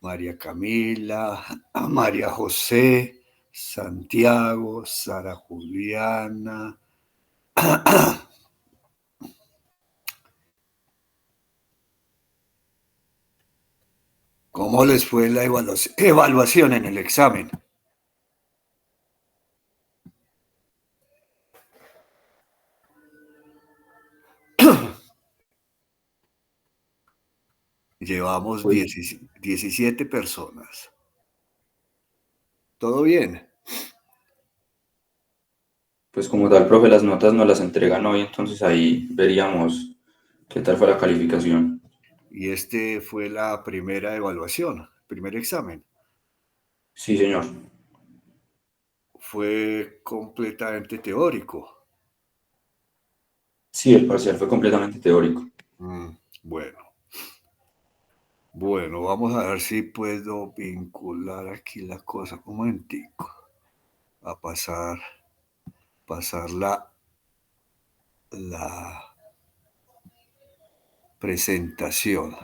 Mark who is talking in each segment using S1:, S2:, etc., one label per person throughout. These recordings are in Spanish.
S1: María Camila, María José, Santiago, Sara Juliana. ¿Cómo les fue la evaluación en el examen? Llevamos
S2: Pues,
S1: 17 personas. ¿Todo bien?
S2: pues como tal, profe, las notas nos las entregan hoy, entonces ahí veríamos qué tal fue la calificación.
S1: Y este fue la primera evaluación, primer examen.
S2: Sí, señor.
S1: Fue completamente teórico.
S2: Sí, el parcial fue completamente teórico.
S1: Bueno, bueno, vamos a ver si puedo vincular aquí la cosa. Un momentico. A pasar la presentación.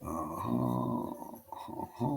S1: Ajá, ajá.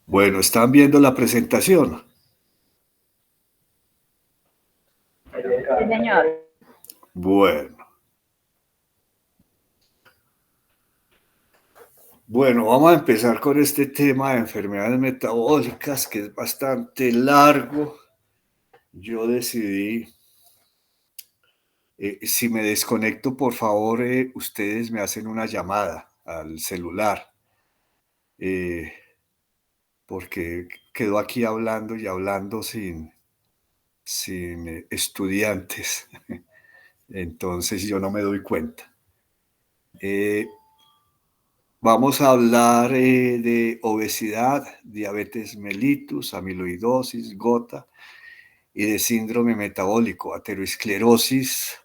S1: Bueno, ¿están viendo la presentación?
S3: Sí, señor.
S1: Bueno. Bueno, vamos a empezar con este tema de enfermedades metabólicas, que es bastante largo. Yo decidí, si me desconecto, por favor, ustedes me hacen una llamada al celular, eh, porque quedo aquí hablando y hablando sin estudiantes. Entonces yo no me doy cuenta. Eh, Vamos a hablar de obesidad, diabetes mellitus, amiloidosis, gota y de síndrome metabólico, aterosclerosis.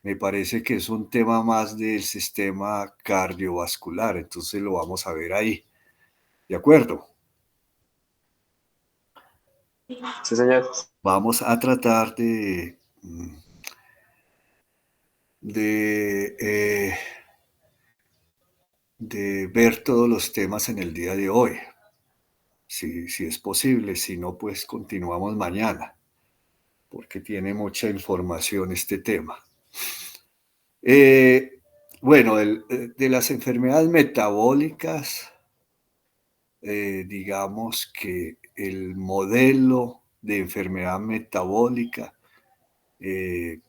S1: Me parece que es un tema más del sistema cardiovascular, entonces lo vamos a ver ahí. ¿De acuerdo?
S4: Sí, señor.
S1: Vamos a tratar de, eh, de ver todos los temas en el día de hoy, si es posible. Si no, pues continuamos mañana, porque tiene mucha información este tema. Eh, bueno, de las enfermedades metabólicas, digamos que el modelo de enfermedad metabólica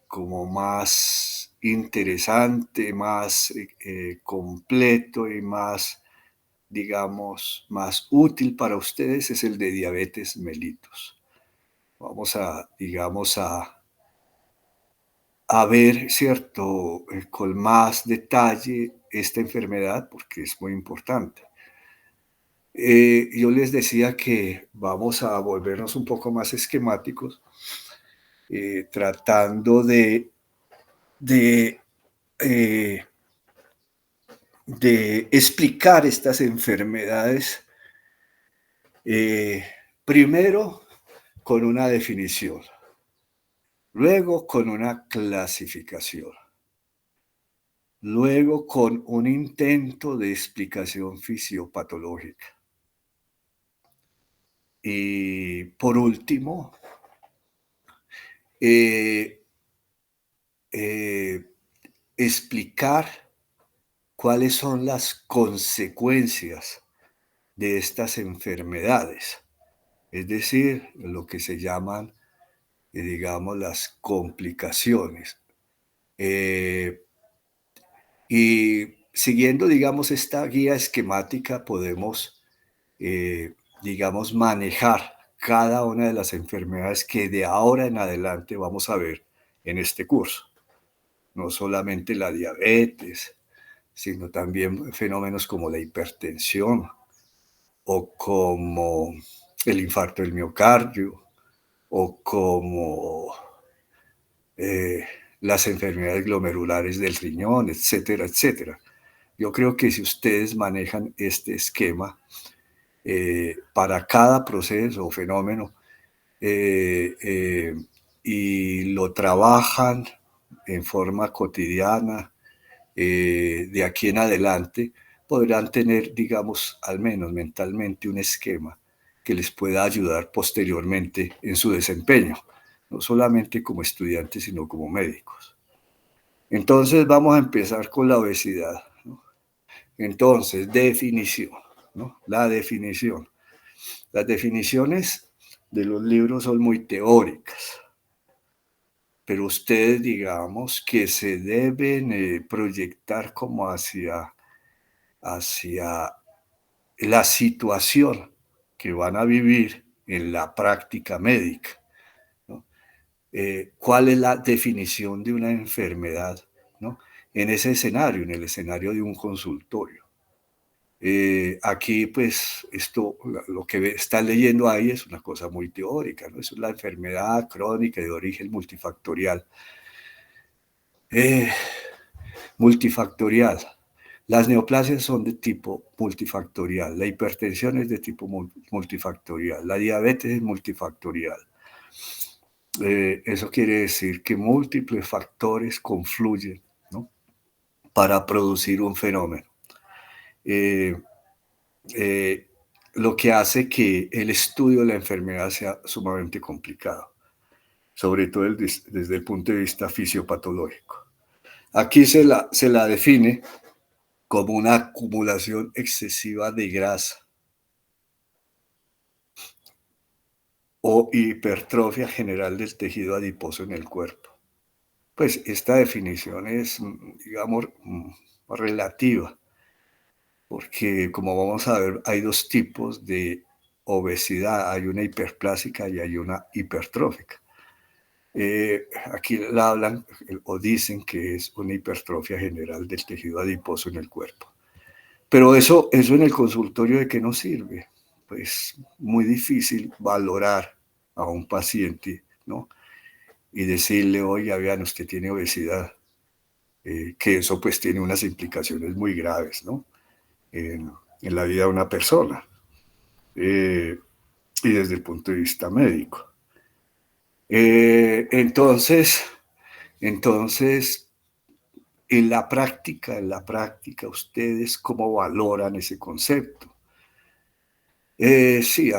S1: como más interesante, más completo y más, digamos, más útil para ustedes es el de diabetes mellitus. Vamos a, digamos, a ver, ¿cierto?, con más detalle esta enfermedad porque es muy importante. Yo les decía que vamos a volvernos un poco más esquemáticos, tratando de, eh, de explicar estas enfermedades, eh, primero con una definición, luego con una clasificación, luego con un intento de explicación fisiopatológica. Y por último, eh, eh, explicar cuáles son las consecuencias de estas enfermedades, es decir, lo que se llaman, digamos, las complicaciones. Y siguiendo, digamos, esta guía esquemática, podemos, digamos, manejar cada una de las enfermedades que de ahora en adelante vamos a ver en este curso. No solamente la diabetes, sino también fenómenos como la hipertensión o como el infarto del miocardio o como las enfermedades glomerulares del riñón, etcétera, etcétera. Yo creo que si ustedes manejan este esquema para cada proceso o fenómeno y lo trabajan en forma cotidiana, de aquí en adelante, podrán tener, digamos, al menos mentalmente un esquema que les pueda ayudar posteriormente en su desempeño, no solamente como estudiantes, sino como médicos. Entonces vamos a empezar con la obesidad, ¿no? Entonces, definición, ¿no? La definición. Las definiciones de los libros son muy teóricas, pero ustedes, digamos, que se deben proyectar como hacia la situación que van a vivir en la práctica médica, ¿no? ¿Cuál es la definición de una enfermedad, ¿no? En ese escenario, en el escenario de un consultorio? Aquí, pues, lo que están leyendo ahí es una cosa muy teórica, ¿no? Es la enfermedad crónica de origen multifactorial. Multifactorial. Las neoplasias son de tipo multifactorial, la hipertensión es de tipo multifactorial, la diabetes es multifactorial. Eso quiere decir que múltiples factores confluyen, ¿no?, para producir un fenómeno. Lo que hace que el estudio de la enfermedad sea sumamente complicado, sobre todo desde el punto de vista fisiopatológico. Aquí se la define como una acumulación excesiva de grasa o hipertrofia general del tejido adiposo en el cuerpo. Pues esta definición es, digamos, relativa, porque como vamos a ver, hay dos tipos de obesidad, hay una hiperplásica y hay una hipertrófica. Aquí la hablan o dicen que es una hipertrofia general del tejido adiposo en el cuerpo. Pero eso en el consultorio, ¿de qué nos sirve? Pues muy difícil valorar a un paciente, ¿no?, y decirle, oye, vean, usted tiene obesidad, que eso pues tiene unas implicaciones muy graves, ¿no?, en la vida de una persona, y desde el punto de vista médico. Entonces, en la práctica, ¿ustedes cómo valoran ese concepto? Sí,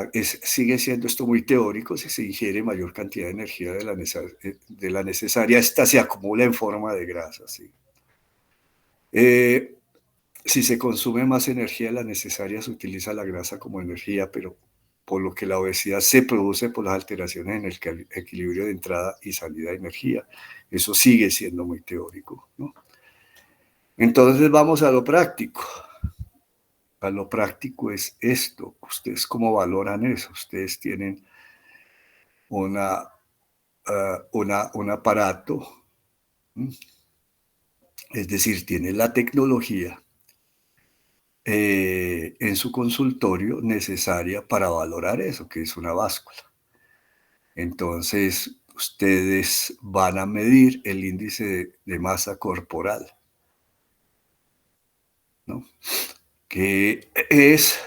S1: sigue siendo esto muy teórico. Si se ingiere mayor cantidad de energía de la necesaria, esta se acumula en forma de grasa, ¿sí? Si se consume más energía de la necesaria, se utiliza la grasa como energía, pero por lo que la obesidad se produce por las alteraciones en el equilibrio de entrada y salida de energía. Eso sigue siendo muy teórico, ¿no? Entonces vamos a lo práctico. A lo práctico es esto. ¿Ustedes cómo valoran eso? Ustedes tienen un aparato, es decir, tienen la tecnología en su consultorio necesaria para valorar eso, que es una báscula. Entonces, ustedes van a medir el índice de masa corporal, ¿no?, que es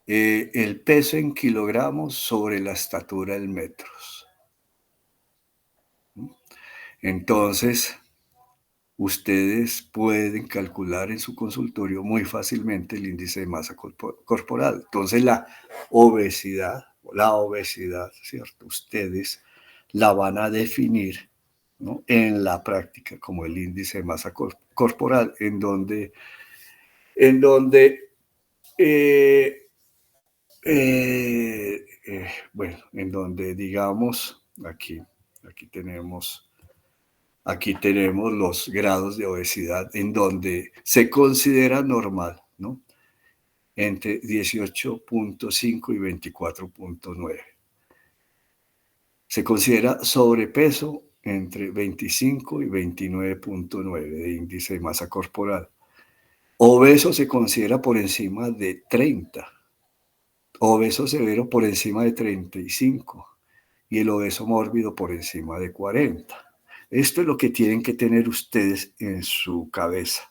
S1: el peso en kilogramos sobre la estatura en metros. Entonces, ustedes pueden calcular en su consultorio muy fácilmente el índice de masa corporal. Entonces, la obesidad, ¿cierto?, ustedes la van a definir, ¿no?, en la práctica como el índice de masa corporal, en donde Eh, bueno, en donde digamos, aquí tenemos los grados de obesidad en donde se considera normal, ¿no? Entre 18.5 y 24.9. Se considera sobrepeso entre 25 y 29.9 de índice de masa corporal. Obeso se considera por encima de 30. Obeso severo por encima de 35 y el obeso mórbido por encima de 40. Esto es lo que tienen que tener ustedes en su cabeza.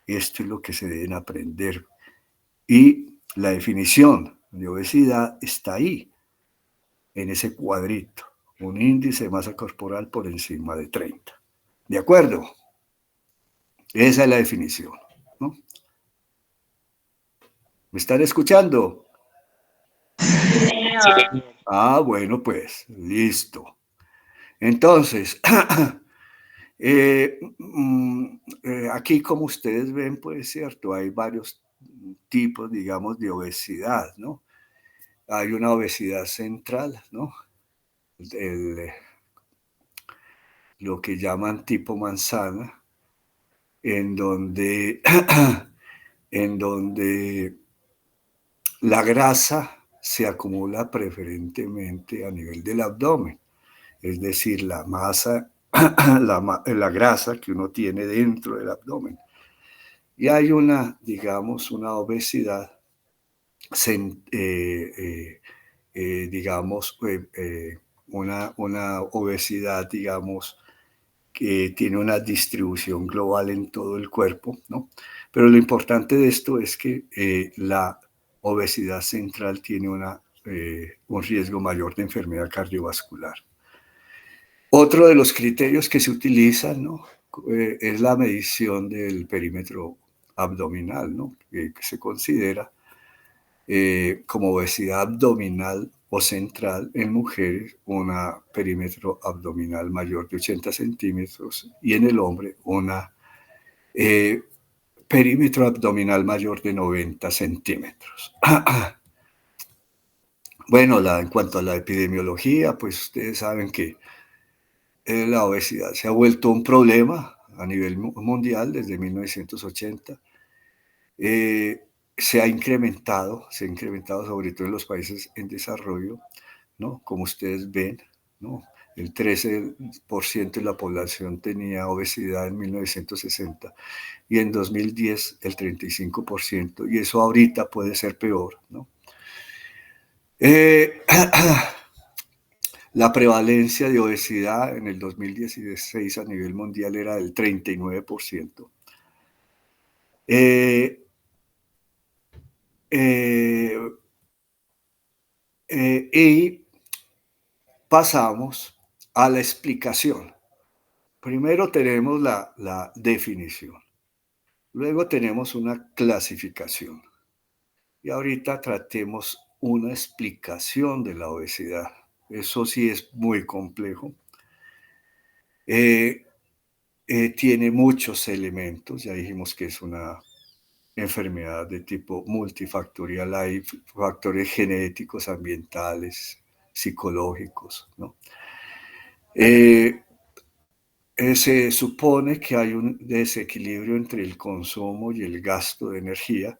S1: Esto es lo que se deben aprender. Y la definición de obesidad está ahí, en ese cuadrito. Un índice de masa corporal por encima de 30. ¿De acuerdo? Esa es la definición, ¿no? ¿Me están escuchando?
S3: Señor.
S1: Ah, bueno, pues, listo. Entonces, aquí como ustedes ven, pues, cierto, hay varios tipos, digamos, de obesidad, ¿no? Hay una obesidad central, ¿no? Lo que llaman tipo manzana, en donde, en donde la grasa se acumula preferentemente a nivel del abdomen, es decir, la masa, la grasa que uno tiene dentro del abdomen. Y hay una, digamos, una obesidad, digamos, una obesidad, digamos, que tiene una distribución global en todo el cuerpo, ¿no? Pero lo importante de esto es que la obesidad central tiene un riesgo mayor de enfermedad cardiovascular. Otro de los criterios que se utilizan, ¿no? Es la medición del perímetro abdominal, ¿no? Que se considera como obesidad abdominal o central en mujeres, un perímetro abdominal mayor de 80 centímetros y en el hombre una perímetro abdominal mayor de 90 centímetros. Bueno, en cuanto a la epidemiología, pues ustedes saben que la obesidad se ha vuelto un problema a nivel mundial desde 1980. Se ha incrementado sobre todo en los países en desarrollo, ¿no? Como ustedes ven, ¿no? El 13% de la población tenía obesidad en 1960 y en 2010 el 35%, y eso ahorita puede ser peor, ¿no? La prevalencia de obesidad en el 2016 a nivel mundial era del 39%. Y pasamos a la explicación. Primero tenemos la definición, luego tenemos una clasificación y ahorita tratemos una explicación de la obesidad. Eso sí es muy complejo. Tiene muchos elementos, ya dijimos que es una enfermedad de tipo multifactorial, hay factores genéticos, ambientales, psicológicos, ¿no? Se supone que hay un desequilibrio entre el consumo y el gasto de energía.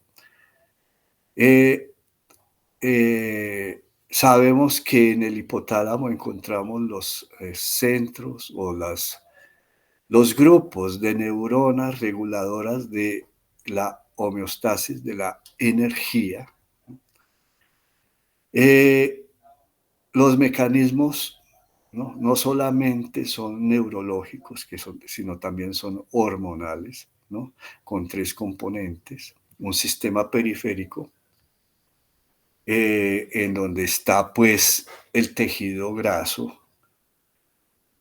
S1: Sabemos que en el hipotálamo encontramos los centros o los grupos de neuronas reguladoras de la homeostasis de la energía. Los mecanismos no solamente son neurológicos, sino también son hormonales, ¿no? Con 3 componentes. Un sistema periférico, en donde está pues el tejido graso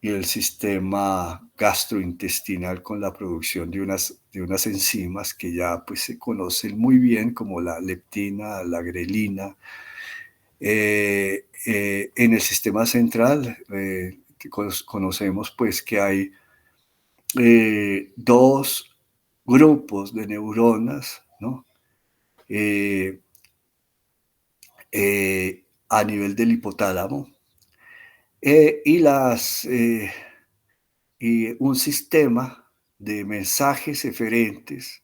S1: y el sistema gastrointestinal con la producción de unas enzimas que ya pues se conocen muy bien, como la leptina, la grelina. En el sistema central conocemos pues que hay 2 grupos de neuronas, ¿no? a nivel del hipotálamo, y un sistema de mensajes eferentes,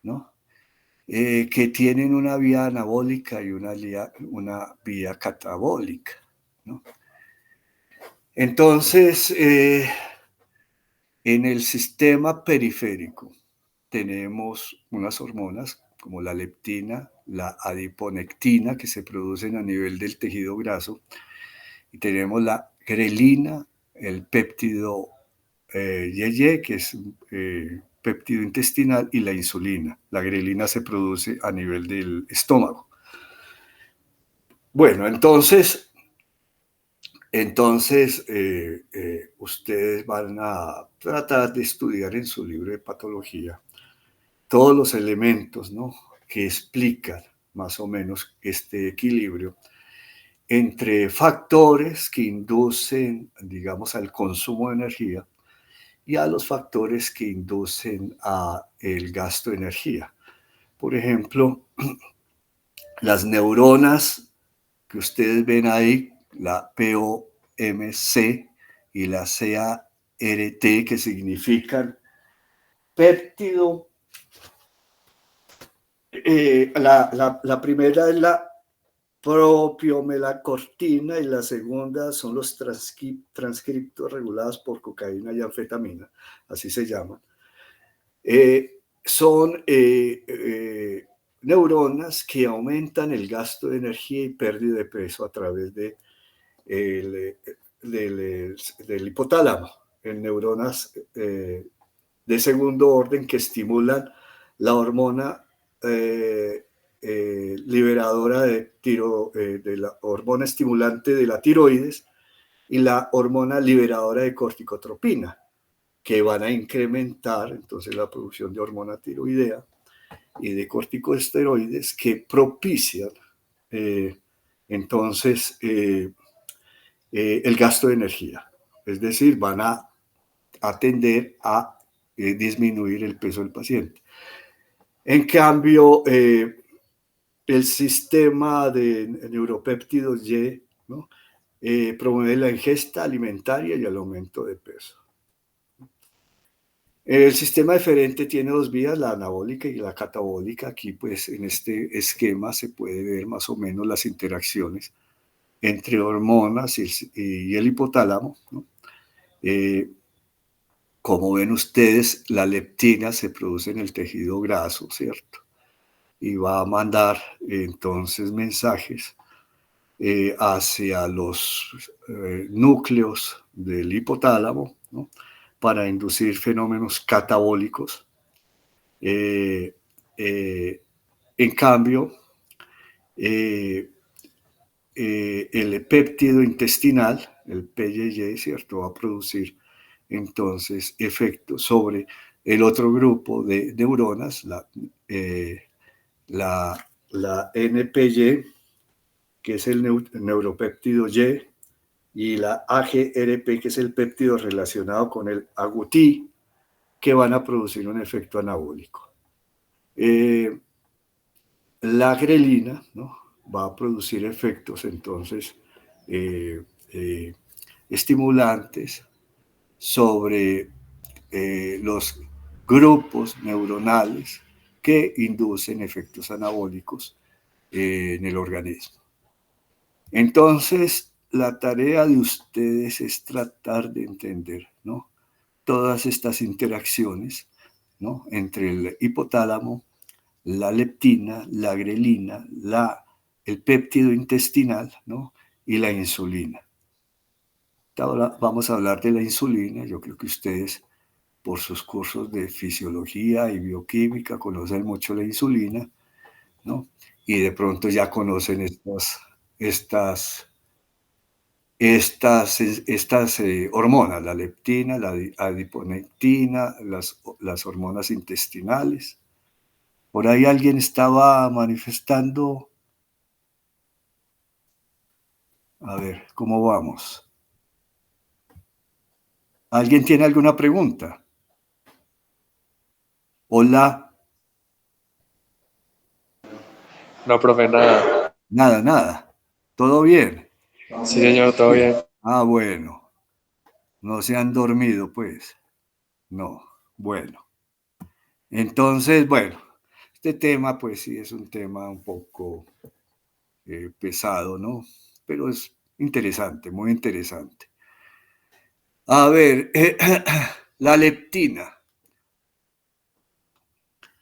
S1: ¿no? Que tienen una vía anabólica y una vía catabólica, ¿no? Entonces, en el sistema periférico tenemos unas hormonas como la leptina, la adiponectina, que se producen a nivel del tejido graso, y tenemos la grelina, el péptido YY, que es péptido intestinal, y la insulina. La grelina se produce a nivel del estómago. Bueno, entonces ustedes van a tratar de estudiar en su libro de patología todos los elementos, ¿no?, que explican más o menos este equilibrio entre factores que inducen, digamos, al consumo de energía y a los factores que inducen a el gasto de energía. Por ejemplo, las neuronas que ustedes ven ahí, la POMC y la CART, que significan péptido. La primera es la propiomelacortina y la segunda son los transcriptos regulados por cocaína y anfetamina, así se llaman. Son neuronas que aumentan el gasto de energía y pérdida de peso a través del hipotálamo, en neuronas de segundo orden que estimulan la hormona liberadora de la hormona estimulante de la tiroides y la hormona liberadora de corticotropina, que van a incrementar entonces la producción de hormona tiroidea y de corticosteroides que propician entonces el gasto de energía. Es decir, van a tender a disminuir el peso del paciente. En cambio, el sistema de neuropéptidos Y, ¿no?, promueve la ingesta alimentaria y el aumento de peso. El sistema eferente tiene dos vías, la anabólica y la catabólica. Aquí, pues, en este esquema se puede ver más o menos las interacciones entre hormonas y el hipotálamo, ¿no? Como ven ustedes, la leptina se produce en el tejido graso, ¿cierto? Y va a mandar entonces mensajes hacia los núcleos del hipotálamo, ¿no?, para inducir fenómenos catabólicos. En cambio, el péptido intestinal, el PYY, ¿cierto?, va a producir entonces efectos sobre el otro grupo de neuronas, la NPY, que es el neuropéptido y la AGRP, que es el péptido relacionado con el agouti, que van a producir un efecto anabólico. La grelina, ¿no?, va a producir efectos entonces estimulantes sobre los grupos neuronales que inducen efectos anabólicos en el organismo. Entonces, la tarea de ustedes es tratar de entender, ¿no?, todas estas interacciones, ¿no?, entre el hipotálamo, la leptina, la grelina, el péptido intestinal, ¿no?, y la insulina. Ahora vamos a hablar de la insulina. Yo creo que ustedes, por sus cursos de fisiología y bioquímica, conocen mucho la insulina, ¿no? Y de pronto ya conocen estas hormonas, la leptina, la adiponectina, las hormonas intestinales. Por ahí alguien estaba manifestando. A ver, ¿cómo vamos? ¿Alguien tiene alguna pregunta? Hola.
S4: No, profe, nada.
S1: Nada, nada. ¿Todo bien?
S4: Sí, señor, todo bien.
S1: Ah, bueno. No se han dormido, pues. No. Bueno. Entonces, bueno, este tema, pues sí, es un tema un poco pesado, ¿no? Pero es interesante, muy interesante. A ver, la leptina.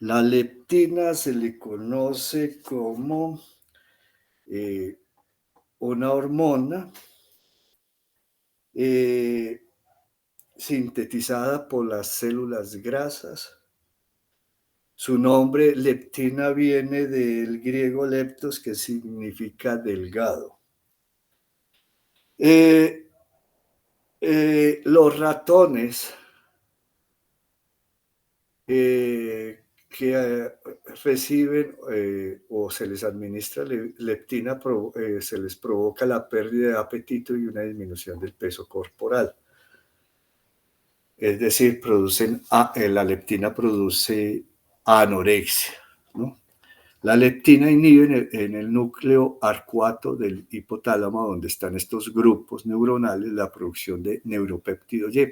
S1: La leptina se le conoce como una hormona sintetizada por las células grasas. Su nombre, leptina, viene del griego leptos, que significa delgado. Los ratones que reciben o se les administra leptina, se les provoca la pérdida de apetito y una disminución del peso corporal. Es decir, la leptina produce anorexia, ¿no? La leptina inhibe en el núcleo arcuato del hipotálamo, donde están estos grupos neuronales, la producción de neuropéptido Y,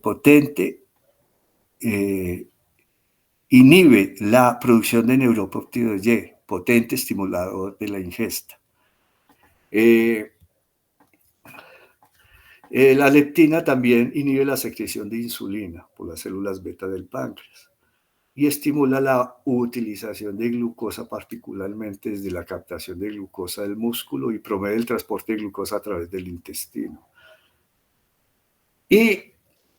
S1: potente, inhibe la producción de neuropéptido Y, potente estimulador de la ingesta. La leptina también inhibe la secreción de insulina por las células beta del páncreas y estimula la utilización de glucosa, particularmente desde la captación de glucosa del músculo, y promueve el transporte de glucosa a través del intestino. Y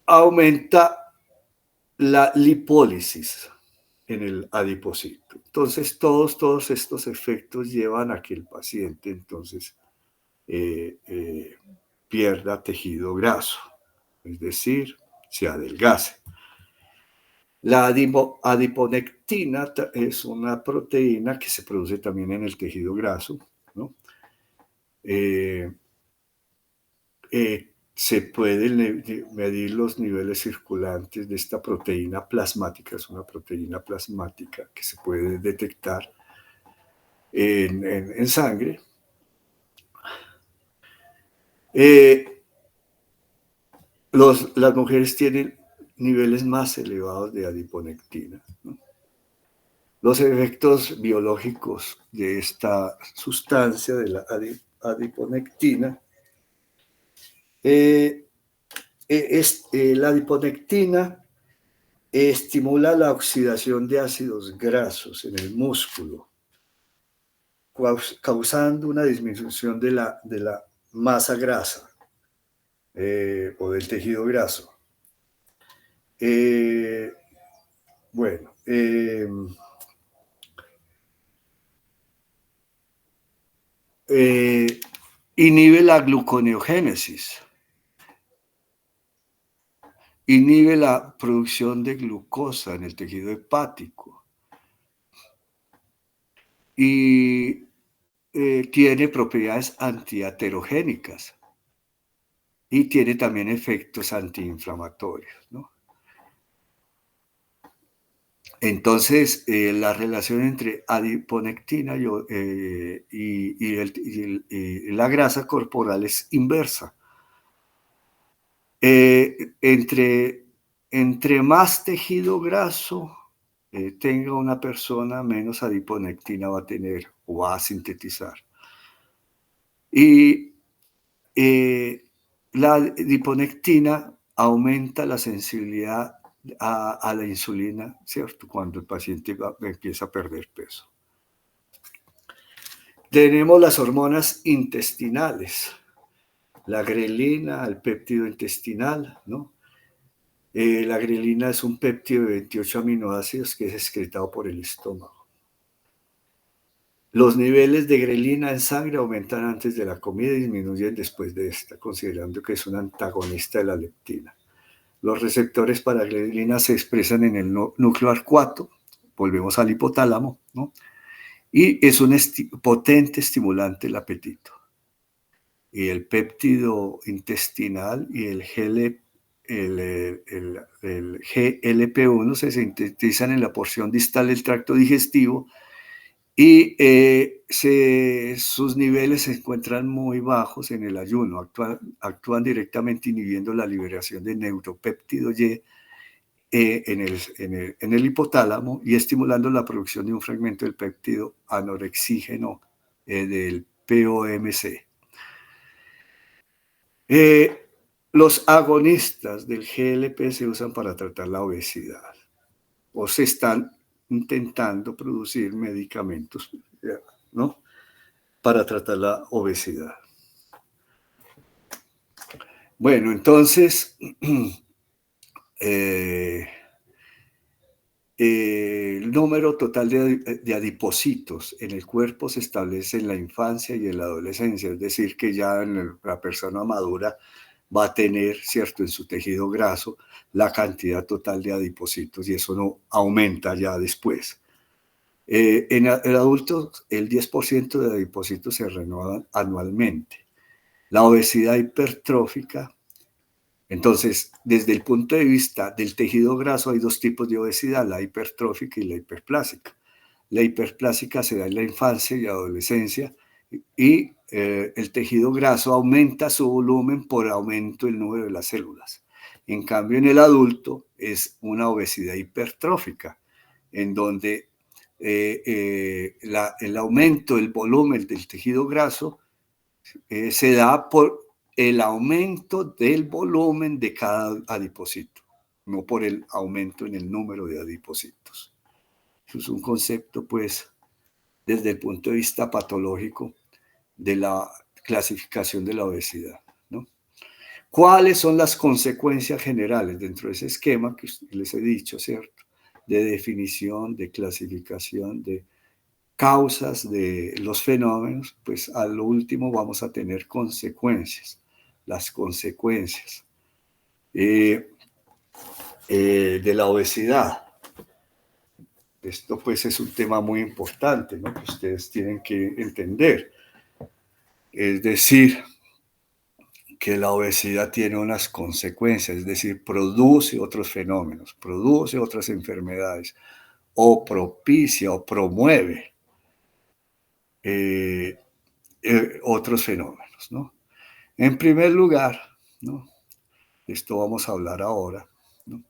S1: aumenta la lipólisis en el adipocito. Entonces, todos estos efectos llevan a que el paciente entonces pierda tejido graso, es decir, se adelgace. La adiponectina es una proteína que se produce también en el tejido graso, ¿no? Se pueden medir los niveles circulantes de esta proteína plasmática, es una proteína plasmática que se puede detectar en sangre. Las mujeres tienen niveles más elevados de adiponectina, ¿no? Los efectos biológicos de esta sustancia, de la adiponectina, la adiponectina estimula la oxidación de ácidos grasos en el músculo, causando una disminución de la masa grasa o del tejido graso. Bueno, inhibe la gluconeogénesis, inhibe la producción de glucosa en el tejido hepático y tiene propiedades antiaterogénicas y tiene también efectos antiinflamatorios, ¿no? Entonces, la relación entre adiponectina y la grasa corporal es inversa. Entre más tejido graso tenga una persona, menos adiponectina va a tener o va a sintetizar. Y la adiponectina aumenta la sensibilidad a la insulina, ¿cierto? Cuando el paciente empieza a perder peso. Tenemos las hormonas intestinales, la grelina, el péptido intestinal, ¿no? La grelina es un péptido de 28 aminoácidos que es excretado por el estómago. Los niveles de grelina en sangre aumentan antes de la comida y disminuyen después de esta, considerando que es un antagonista de la leptina. Los receptores para grelina se expresan en el núcleo arcuato, volvemos al hipotálamo, ¿no? Y es un potente estimulante del apetito. Y el péptido intestinal y el el GLP-1 se sintetizan en la porción distal del tracto digestivo y sus niveles se encuentran muy bajos en el ayuno. Actúan directamente inhibiendo la liberación de neuropéptido Y en el hipotálamo y estimulando la producción de un fragmento del péptido anorexígeno del POMC. Los agonistas del GLP se usan para tratar la obesidad o se están intentando producir medicamentos, ¿no?, para tratar la obesidad. Bueno, entonces, el número total de adipocitos en el cuerpo se establece en la infancia y en la adolescencia, es decir, que ya la persona madura va a tener, ¿cierto?, en su tejido graso la cantidad total de adipocitos y eso no aumenta ya después. En adultos, el 10% de adipocitos se renuevan anualmente. La obesidad hipertrófica, entonces, desde el punto de vista del tejido graso hay dos tipos de obesidad, la hipertrófica y la hiperplásica. La hiperplásica se da en la infancia y adolescencia y el tejido graso aumenta su volumen por aumento del número de las células. En cambio, en el adulto es una obesidad hipertrófica, en donde el aumento del volumen del tejido graso se da por el aumento del volumen de cada adipocito, no por el aumento en el número de adipocitos. Eso es un concepto, pues, desde el punto de vista patológico de la clasificación de la obesidad, ¿no? ¿Cuáles son las consecuencias generales dentro de ese esquema que les he dicho, ¿cierto? De definición, de clasificación, de causas de los fenómenos, pues a lo último vamos a tener consecuencias. Las consecuencias de la obesidad. Esto pues es un tema muy importante, ¿no?, que ustedes tienen que entender. Es decir, que la obesidad tiene unas consecuencias, es decir, produce otros fenómenos, produce otras enfermedades, o propicia o promueve otros fenómenos, ¿no? En primer lugar, ¿no?, esto vamos a hablar ahora, ¿no?,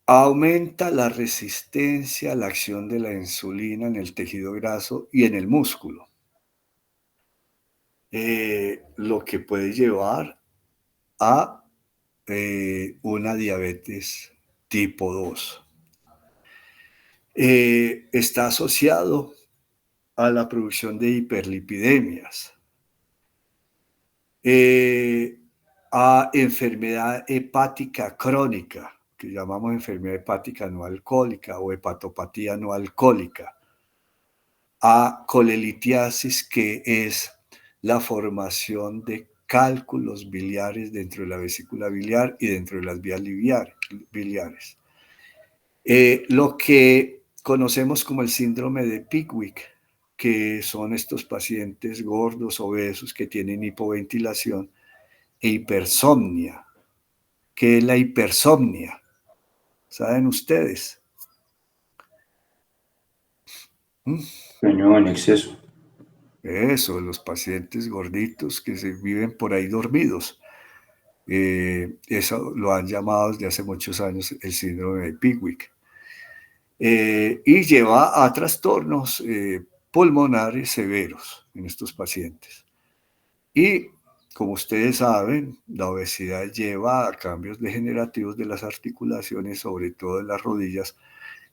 S1: aumenta la resistencia a la acción de la insulina en el tejido graso y en el músculo, lo que puede llevar a una diabetes tipo 2. Está asociado a la producción de hiperlipidemias, a enfermedad hepática crónica, que llamamos enfermedad hepática no alcohólica o hepatopatía no alcohólica, a colelitiasis, que es la formación de cálculos biliares dentro de la vesícula biliar y dentro de las vías biliares. Lo que conocemos como el síndrome de Pickwick, que son estos pacientes gordos, obesos, que tienen hipoventilación e hipersomnia. ¿Qué es la hipersomnia? ¿Saben ustedes?
S2: Sueño en exceso.
S1: Eso, los pacientes gorditos que se viven por ahí dormidos. Eso lo han llamado desde hace muchos años el síndrome de Pickwick. Y lleva a trastornos pulmonares severos en estos pacientes. Y como ustedes saben, la obesidad lleva a cambios degenerativos de las articulaciones, sobre todo de las rodillas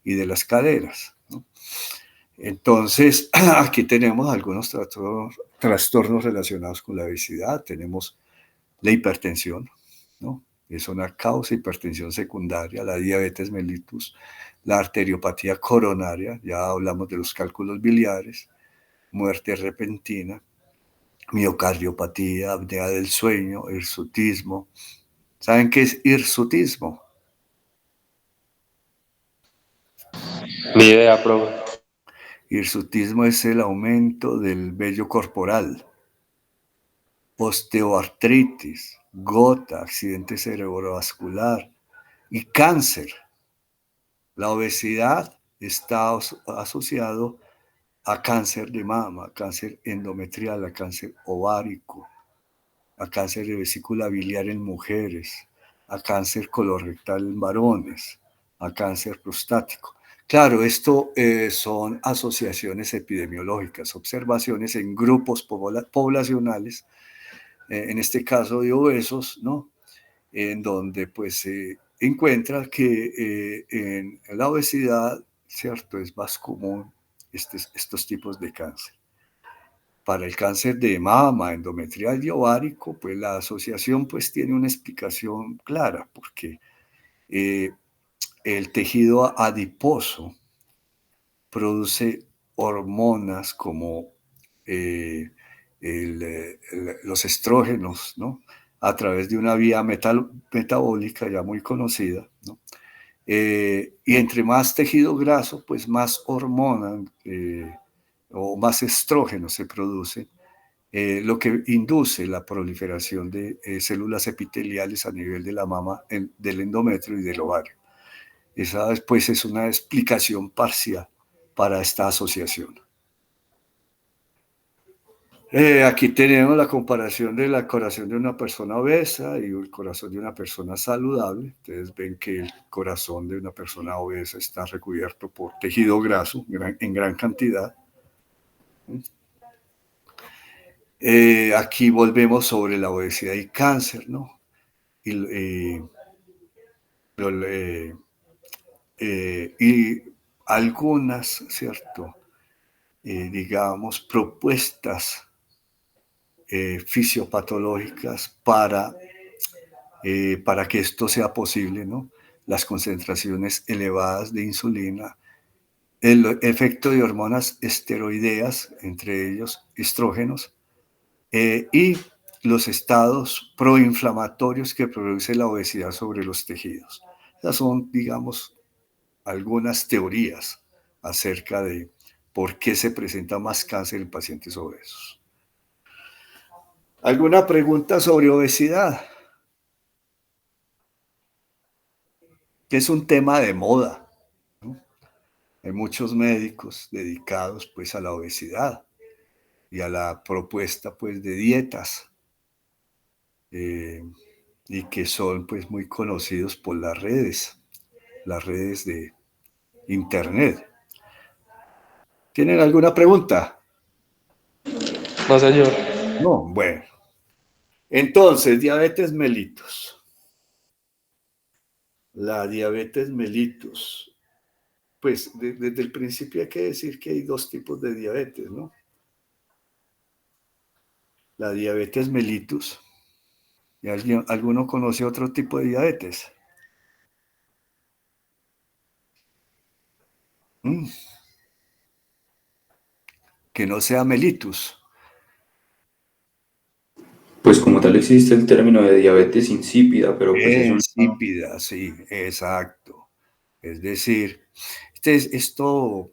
S1: y de las caderas, ¿no? Entonces, aquí tenemos algunos trastornos relacionados con la obesidad. Tenemos la hipertensión, ¿no? Es una causa de hipertensión secundaria, la diabetes mellitus, la arteriopatía coronaria, ya hablamos de los cálculos biliares, muerte repentina, miocardiopatía, apnea del sueño, hirsutismo. ¿Saben qué es hirsutismo?
S4: Ni idea, profe.
S1: Hirsutismo es el aumento del vello corporal, osteoartritis, gota, accidente cerebrovascular y cáncer. La obesidad está asociado a cáncer de mama, a cáncer endometrial, a cáncer ovárico, a cáncer de vesícula biliar en mujeres, a cáncer colorectal en varones, a cáncer prostático. Claro, esto son asociaciones epidemiológicas, observaciones en grupos poblacionales, en este caso de obesos, ¿no? En donde pues se encuentra que en la obesidad, ¿cierto?, es más común estos tipos de cáncer. Para el cáncer de mama, endometrial y ovárico, pues la asociación pues tiene una explicación clara, porque el tejido adiposo produce hormonas como los estrógenos, ¿no?, a través de una vía metabólica ya muy conocida, ¿no? Y entre más tejido graso, pues más hormona o más estrógenos se producen, lo que induce la proliferación de células epiteliales a nivel de la mama, del endometrio y del ovario. Esa pues es una explicación parcial para esta asociación. Aquí tenemos la comparación del corazón de una persona obesa y el corazón de una persona saludable. Ustedes ven que el corazón de una persona obesa está recubierto por tejido graso en gran cantidad. Aquí volvemos sobre la obesidad y cáncer, ¿no? Y algunas, ¿cierto?, digamos, propuestas fisiopatológicas para que esto sea posible, ¿no? Las concentraciones elevadas de insulina, el efecto de hormonas esteroideas, entre ellos estrógenos, y los estados proinflamatorios que produce la obesidad sobre los tejidos. Esas son, digamos, algunas teorías acerca de por qué se presenta más cáncer en pacientes obesos. ¿Alguna pregunta sobre obesidad? Que es un tema de moda, ¿no? Hay muchos médicos dedicados pues a la obesidad y a la propuesta pues de dietas y que son pues muy conocidos por las redes de internet. ¿Tienen alguna pregunta?
S4: No, señor.
S1: No, bueno. Entonces, diabetes mellitus. La diabetes mellitus. Pues desde el principio hay que decir que hay dos tipos de diabetes, ¿no? La diabetes mellitus. ¿Y alguno conoce otro tipo de diabetes? Que no sea mellitus.
S2: Pues como tal existe el término de diabetes insípida, pero pues eso no...
S1: Insípida, sí, exacto. Es decir, esto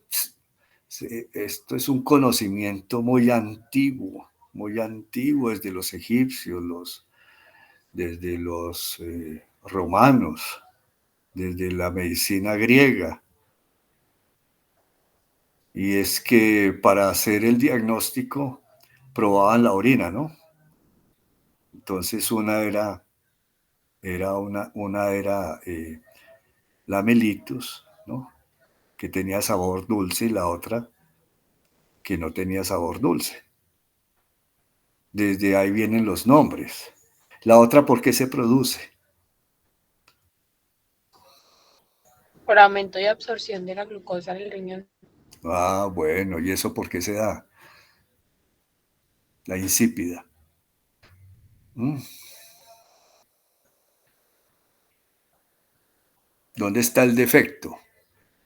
S1: es un conocimiento muy antiguo desde los egipcios, desde los romanos, desde la medicina griega. Y es que para hacer el diagnóstico probaban la orina, ¿no? Entonces una era la mellitus, ¿no?, que tenía sabor dulce, y la otra que no tenía sabor dulce. Desde ahí vienen los nombres. La otra, ¿por qué se produce?
S5: Por aumento de absorción de la glucosa en el riñón.
S1: Ah, bueno, ¿y eso por qué se da? La insípida. ¿Dónde está el defecto?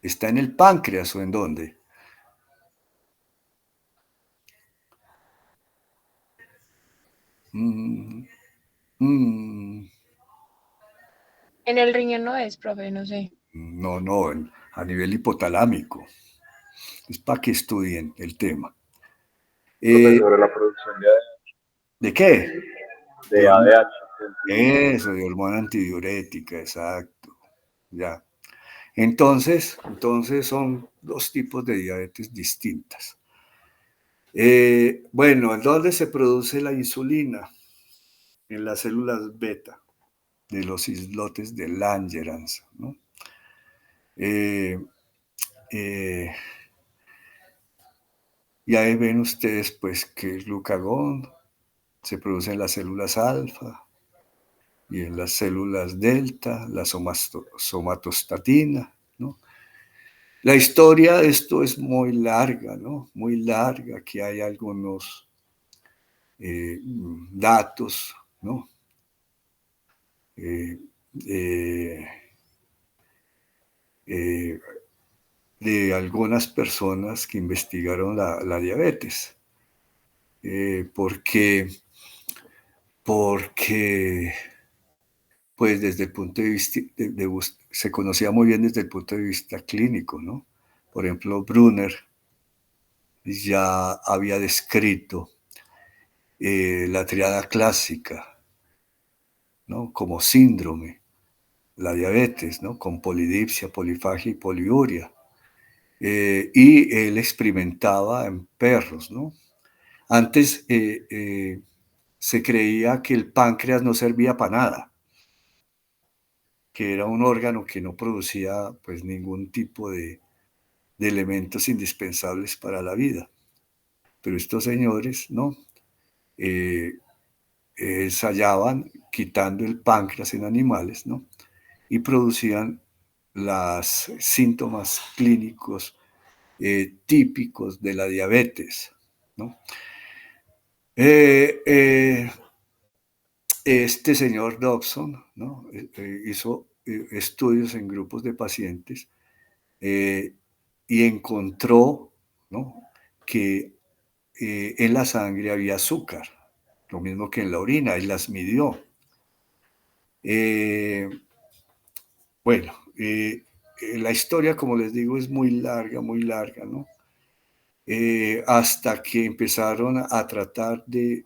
S1: ¿Está en el páncreas o en dónde?
S5: En el riñón no es, profe, no sé.
S1: No, a nivel hipotalámico. Es para que estudien el tema.
S6: Sobre la producción de ADH.
S1: ¿De qué?
S6: De ADH.
S1: Eso, de hormona antidiurética, exacto. Ya. Entonces son dos tipos de diabetes distintas. Bueno, ¿en dónde se produce la insulina? En las células beta de los islotes de Langerhans, ¿no? Eh, eh, y ahí ven ustedes pues que el glucagón se produce en las células alfa y en las células delta, la somatostatina, ¿no? La historia de esto es muy larga, ¿no? Muy larga. Aquí hay algunos datos, ¿no? Eh, eh, eh, de algunas personas que investigaron la diabetes. Porque pues desde el punto de vista, se conocía muy bien desde el punto de vista clínico, ¿no? Por ejemplo, Brunner ya había descrito la triada clásica, ¿no? Como síndrome, la diabetes, ¿no? Con polidipsia, polifagia y poliuria. Y él experimentaba en perros, ¿no? Antes se creía que el páncreas no servía para nada, que era un órgano que no producía pues ningún tipo de elementos indispensables para la vida. Pero estos señores, ¿no? Ensayaban quitando el páncreas en animales, ¿no? Y producían los síntomas clínicos típicos de la diabetes, ¿no? Este señor Dobson, ¿no? Hizo estudios en grupos de pacientes y encontró, ¿no? que en la sangre había azúcar, lo mismo que en la orina, y las midió. Bueno, la historia, como les digo, es muy larga, ¿no? Hasta que empezaron a tratar de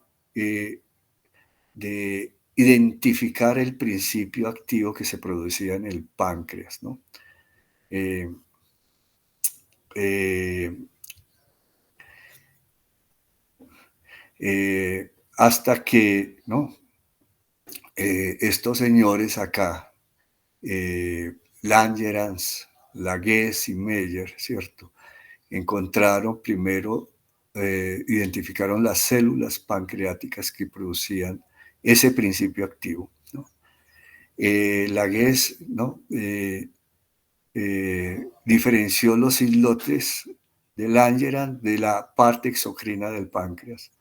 S1: identificar el principio activo que se producía en el páncreas, ¿no? Eh, eh, hasta que, ¿no? Estos señores acá, Langerhans, Lagues y Meyer, ¿cierto? Encontraron primero, identificaron las células pancreáticas que producían ese principio activo, ¿no? Lagues, ¿no? Diferenció los islotes de Langerhans de la parte exocrina del páncreas.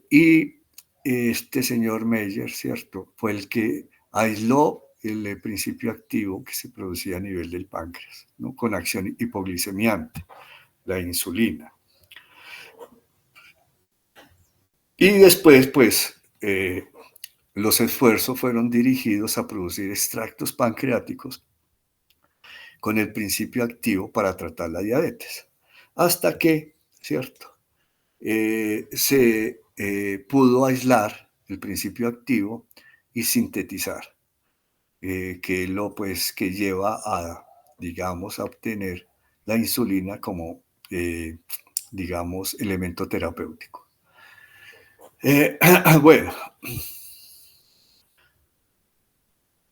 S1: Y este señor Meyer, ¿cierto? Fue el que aisló el principio activo que se producía a nivel del páncreas, ¿no? Con acción hipoglicemiante, la insulina. Y después, pues, los esfuerzos fueron dirigidos a producir extractos pancreáticos con el principio activo para tratar la diabetes. Hasta que, ¿cierto? Se pudo aislar el principio activo y sintetizar, que es lo pues, que lleva a, digamos, a obtener la insulina como, digamos, elemento terapéutico. Bueno,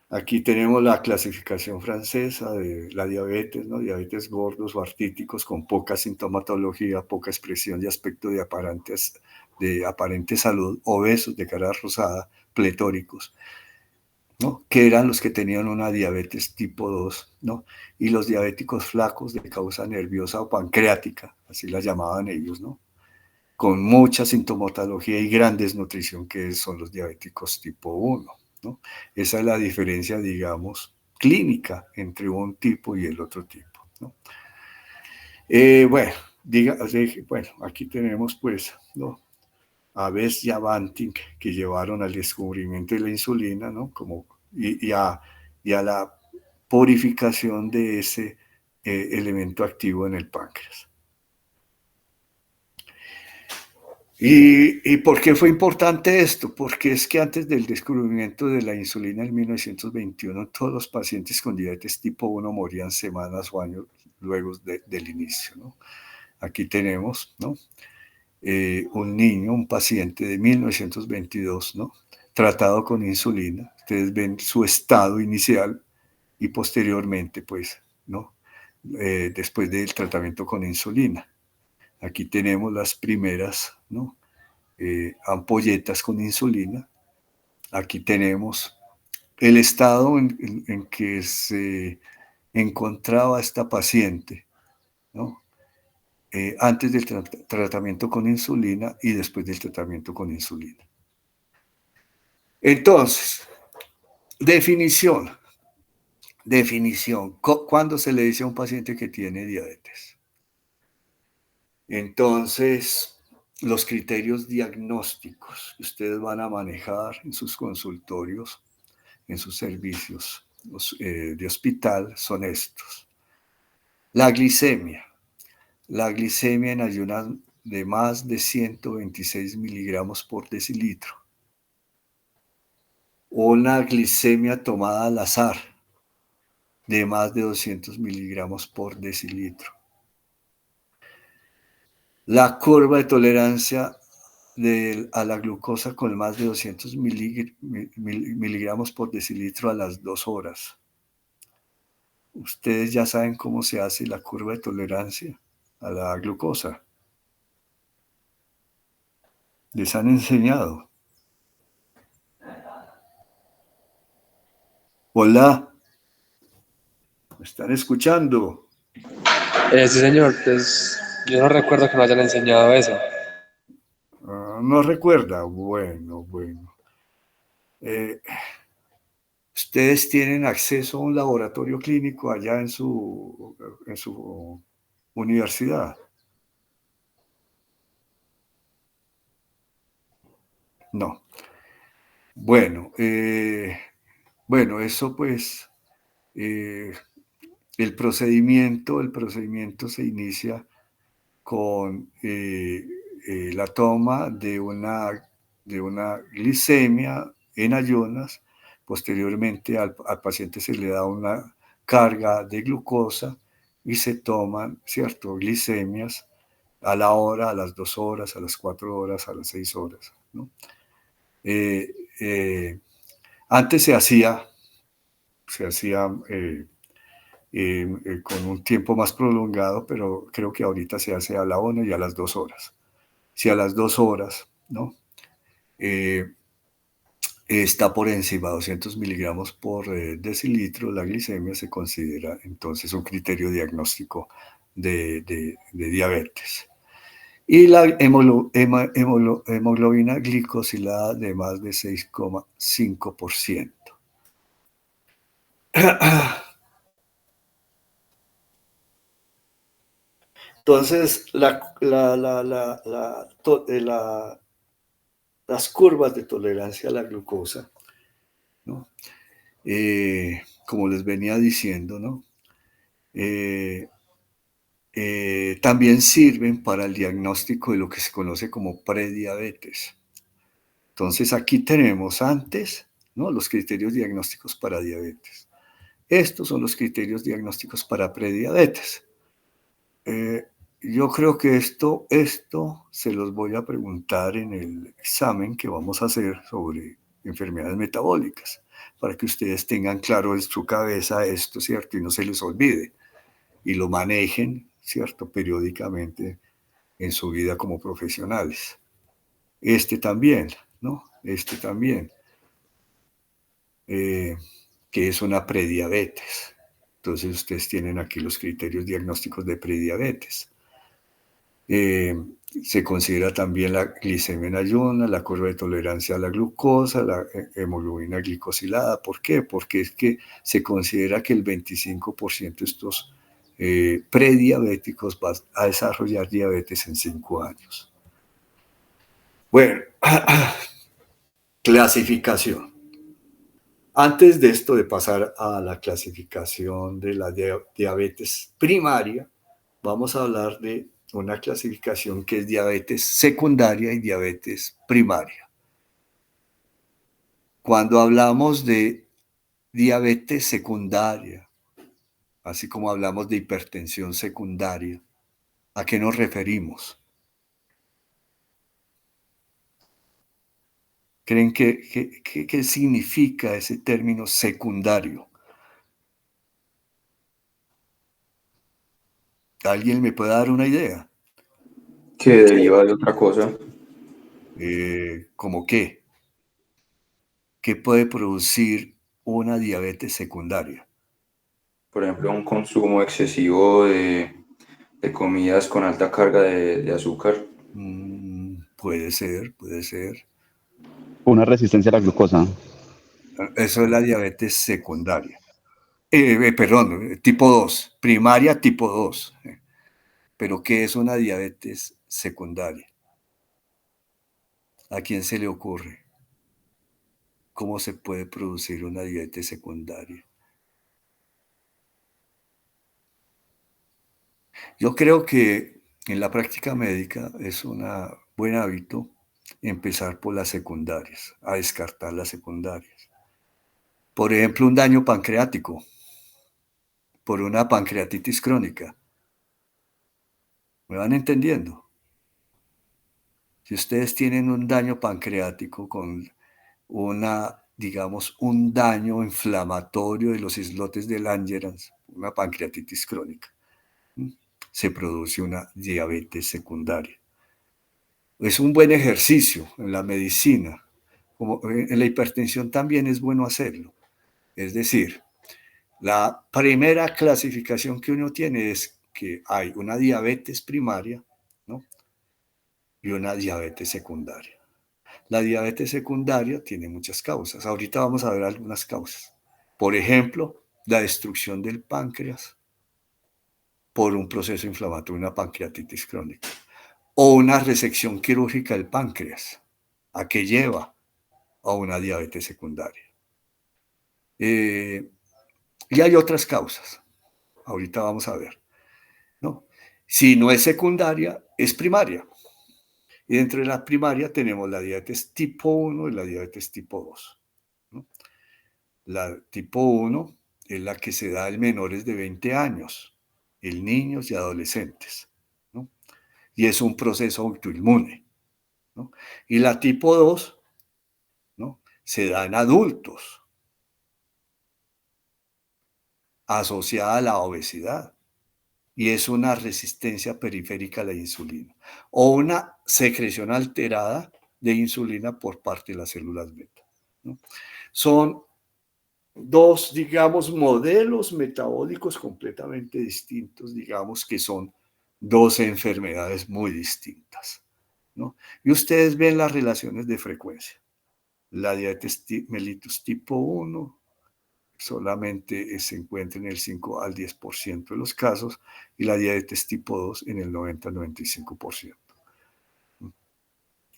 S1: aquí tenemos la clasificación francesa de la diabetes, ¿no? Diabetes gordos o artíticos con poca sintomatología, poca expresión y aspecto de aparente salud, obesos de cara rosada, pletóricos, ¿no? Que eran los que tenían una diabetes tipo 2, ¿no? Y los diabéticos flacos de causa nerviosa o pancreática, así la llamaban ellos, ¿no? Con mucha sintomatología y gran desnutrición, que son los diabéticos tipo 1, ¿no? Esa es la diferencia, digamos, clínica entre un tipo y el otro tipo, ¿no? Bueno, bueno, aquí tenemos pues, ¿no? A Bess y a Banting, que llevaron al descubrimiento de la insulina, ¿no? Como, y a la purificación de ese elemento activo en el páncreas. ¿Y por qué fue importante esto? Porque es que antes del descubrimiento de la insulina en 1921, todos los pacientes con diabetes tipo 1 morían semanas o años luego del inicio, ¿no? Aquí tenemos, ¿no? Un niño, un paciente de 1922, ¿no? Tratado con insulina. Ustedes ven su estado inicial y posteriormente, pues, ¿no? Después del tratamiento con insulina. Aquí tenemos las primeras, ¿no? Ampolletas con insulina. Aquí tenemos el estado en que se encontraba esta paciente, ¿no? Antes del tratamiento con insulina y después del tratamiento con insulina. Entonces, definición. ¿Cuándo se le dice a un paciente que tiene diabetes? Entonces, los criterios diagnósticos que ustedes van a manejar en sus consultorios, en sus servicios de hospital son estos. La glicemia. La glicemia en ayunas de más de 126 miligramos por decilitro. Una glicemia tomada al azar de más de 200 miligramos por decilitro. La curva de tolerancia a la glucosa con más de 200 miligramos por decilitro a las 2 horas. Ustedes ya saben cómo se hace la curva de tolerancia a la glucosa. Les han enseñado. Hola. ¿Me están escuchando?
S4: Sí, señor, pues yo no recuerdo que me hayan enseñado eso.
S1: No recuerda. Bueno. ¿Ustedes tienen acceso a un laboratorio clínico allá en su universidad? No. Bueno, eso pues, el procedimiento se inicia con la toma de una glicemia en ayunas. Posteriormente al paciente se le da una carga de glucosa y se toman, ¿cierto?, glicemias a la hora, a las 2 horas, a las 4 horas, a las 6 horas, ¿no? Antes se hacía con un tiempo más prolongado, pero creo que ahorita se hace a la 1 y a las 2 horas. Si a las 2 horas, ¿no?, está por encima de 200 miligramos por decilitro, la glicemia se considera entonces un criterio diagnóstico de diabetes. Y la hemoglobina glicosilada de más de 6,5%. Entonces, las curvas de tolerancia a la glucosa, ¿no?, como les venía diciendo, ¿no?, también sirven para el diagnóstico de lo que se conoce como prediabetes. Entonces, aquí tenemos antes, ¿no?, los criterios diagnósticos para diabetes. Estos son los criterios diagnósticos para prediabetes. Yo creo que esto se los voy a preguntar en el examen que vamos a hacer sobre enfermedades metabólicas, para que ustedes tengan claro en su cabeza esto, ¿cierto? Y no se les olvide, y lo manejen, ¿cierto?, periódicamente en su vida como profesionales. Este también, ¿no? Que es una prediabetes. Entonces ustedes tienen aquí los criterios diagnósticos de prediabetes. Se considera también la glicemia en ayunas, la curva de tolerancia a la glucosa, la hemoglobina glicosilada. ¿Por qué? Porque es que se considera que el 25% de estos prediabéticos va a desarrollar diabetes en 5 años. Bueno, clasificación. Antes de esto, de pasar a la clasificación de la diabetes primaria, vamos a hablar de una clasificación que es diabetes secundaria y diabetes primaria. Cuando hablamos de diabetes secundaria, así como hablamos de hipertensión secundaria, ¿a qué nos referimos? ¿Creen qué significa ese término secundario? ¿Alguien me puede dar una idea?
S2: Que deriva de otra cosa.
S1: ¿Cómo qué? ¿Qué puede producir una diabetes secundaria?
S2: Por ejemplo, un consumo excesivo de comidas con alta carga de azúcar.
S1: Puede ser, puede ser.
S6: Una resistencia a la glucosa.
S1: Eso es la diabetes secundaria. Perdón, tipo 2, primaria tipo 2. Pero ¿qué es una diabetes secundaria? ¿A quién se le ocurre? ¿Cómo se puede producir una diabetes secundaria? Yo creo que en la práctica médica es un buen hábito empezar por las secundarias, a descartar las secundarias. Por ejemplo, un daño pancreático por una pancreatitis crónica. ¿Me van entendiendo? Si ustedes tienen un daño pancreático con digamos, un daño inflamatorio de los islotes de Langerhans, una pancreatitis crónica, se produce una diabetes secundaria. Es un buen ejercicio en la medicina, como en la hipertensión también es bueno hacerlo. Es decir, la primera clasificación que uno tiene es que hay una diabetes primaria, ¿no? Y una diabetes secundaria. La diabetes secundaria tiene muchas causas. Ahorita vamos a ver algunas causas. Por ejemplo, la destrucción del páncreas por un proceso inflamatorio, una pancreatitis crónica, o una resección quirúrgica del páncreas, ¿a qué lleva? A una diabetes secundaria. Y hay otras causas. Ahorita vamos a ver, ¿no? Si no es secundaria, es primaria. Y dentro de la primaria tenemos la diabetes tipo 1 y la diabetes tipo 2. ¿No? La tipo 1 es la que se da en menores de 20 años, en niños y adolescentes, ¿no? Y es un proceso autoinmune, ¿no? Y la tipo 2, ¿no? Se da en adultos, asociada a la obesidad, y es una resistencia periférica a la insulina, o una secreción alterada de insulina por parte de las células beta, ¿no? Son dos, digamos, modelos metabólicos completamente distintos, digamos que son dos enfermedades muy distintas, ¿no? Y ustedes ven las relaciones de frecuencia. La diabetes mellitus tipo 1 solamente se encuentra en el 5 al 10% de los casos y la diabetes tipo 2 en el 90 al 95%.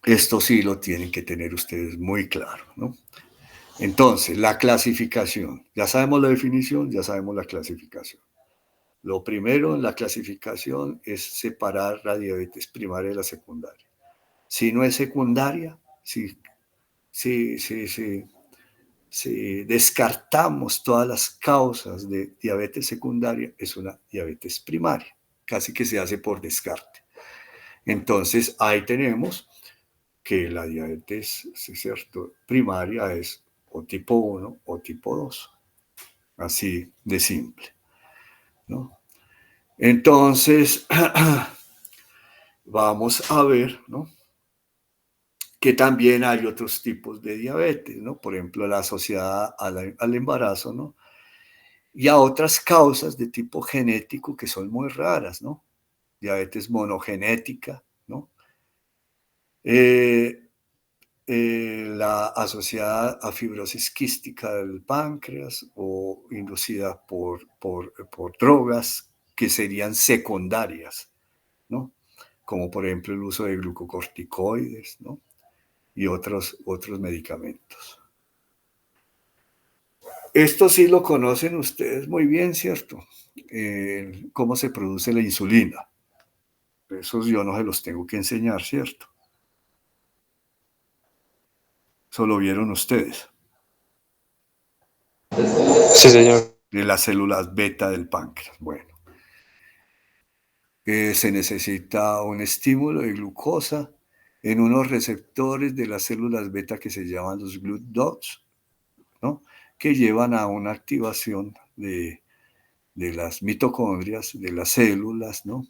S1: Esto sí lo tienen que tener ustedes muy claro, ¿no? Entonces, la clasificación. Ya sabemos la definición, ya sabemos la clasificación. Lo primero en la clasificación es separar la diabetes primaria de la secundaria. Si no es secundaria, si descartamos todas las causas de diabetes secundaria, es una diabetes primaria. Casi que se hace por descarte. Entonces, ahí tenemos que la diabetes, ¿cierto?, primaria es o tipo 1 o tipo 2. Así de simple, ¿no? Entonces, vamos a ver, ¿no?, que también hay otros tipos de diabetes, ¿no? Por ejemplo, la asociada al embarazo, ¿no? Y a otras causas de tipo genético que son muy raras, ¿no? Diabetes monogenética, ¿no? La asociada a fibrosis quística del páncreas o inducida por drogas que serían secundarias, ¿no? Como por ejemplo el uso de glucocorticoides, ¿no? Y otros medicamentos. Esto sí lo conocen ustedes muy bien, ¿cierto? Cómo se produce la insulina. Esos yo no se los tengo que enseñar, ¿cierto? Eso lo vieron ustedes,
S4: Sí, señor.
S1: de las células beta del páncreas. Bueno, se necesita un estímulo de glucosa en unos receptores de las células beta que se llaman los GLUT2, ¿no? Que llevan a una activación de las mitocondrias, de las células, ¿no?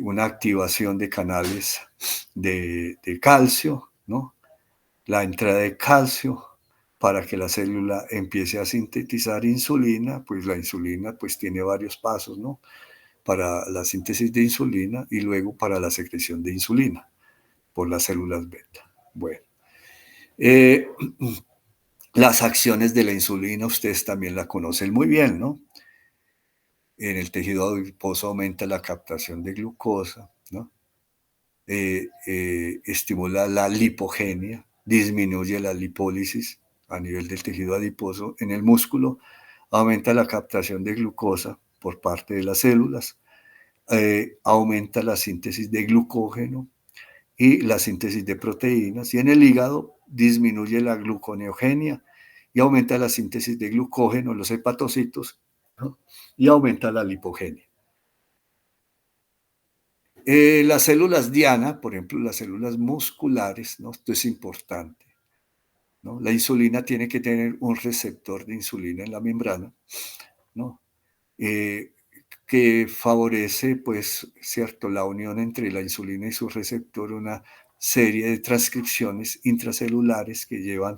S1: Una activación de canales de calcio, ¿no? La entrada de calcio para que la célula empiece a sintetizar insulina, pues la insulina pues tiene varios pasos, ¿no? Para la síntesis de insulina y luego para la secreción de insulina por las células beta. Bueno, las acciones de la insulina ustedes también la conocen muy bien, ¿no? En el tejido adiposo aumenta la captación de glucosa, ¿no? Estimula la lipogenia, disminuye la lipólisis a nivel del tejido adiposo. En el músculo aumenta la captación de glucosa por parte de las células, aumenta la síntesis de glucógeno y la síntesis de proteínas, y en el hígado disminuye la gluconeogenia y aumenta la síntesis de glucógeno en los hepatocitos, ¿no? Y aumenta la lipogenia. Las células diana, por ejemplo, las células musculares, ¿no? Esto es importante, ¿no? La insulina tiene que tener un receptor de insulina en la membrana, ¿no? Que favorece, pues, cierto, la unión entre la insulina y su receptor, una serie de transcripciones intracelulares que llevan,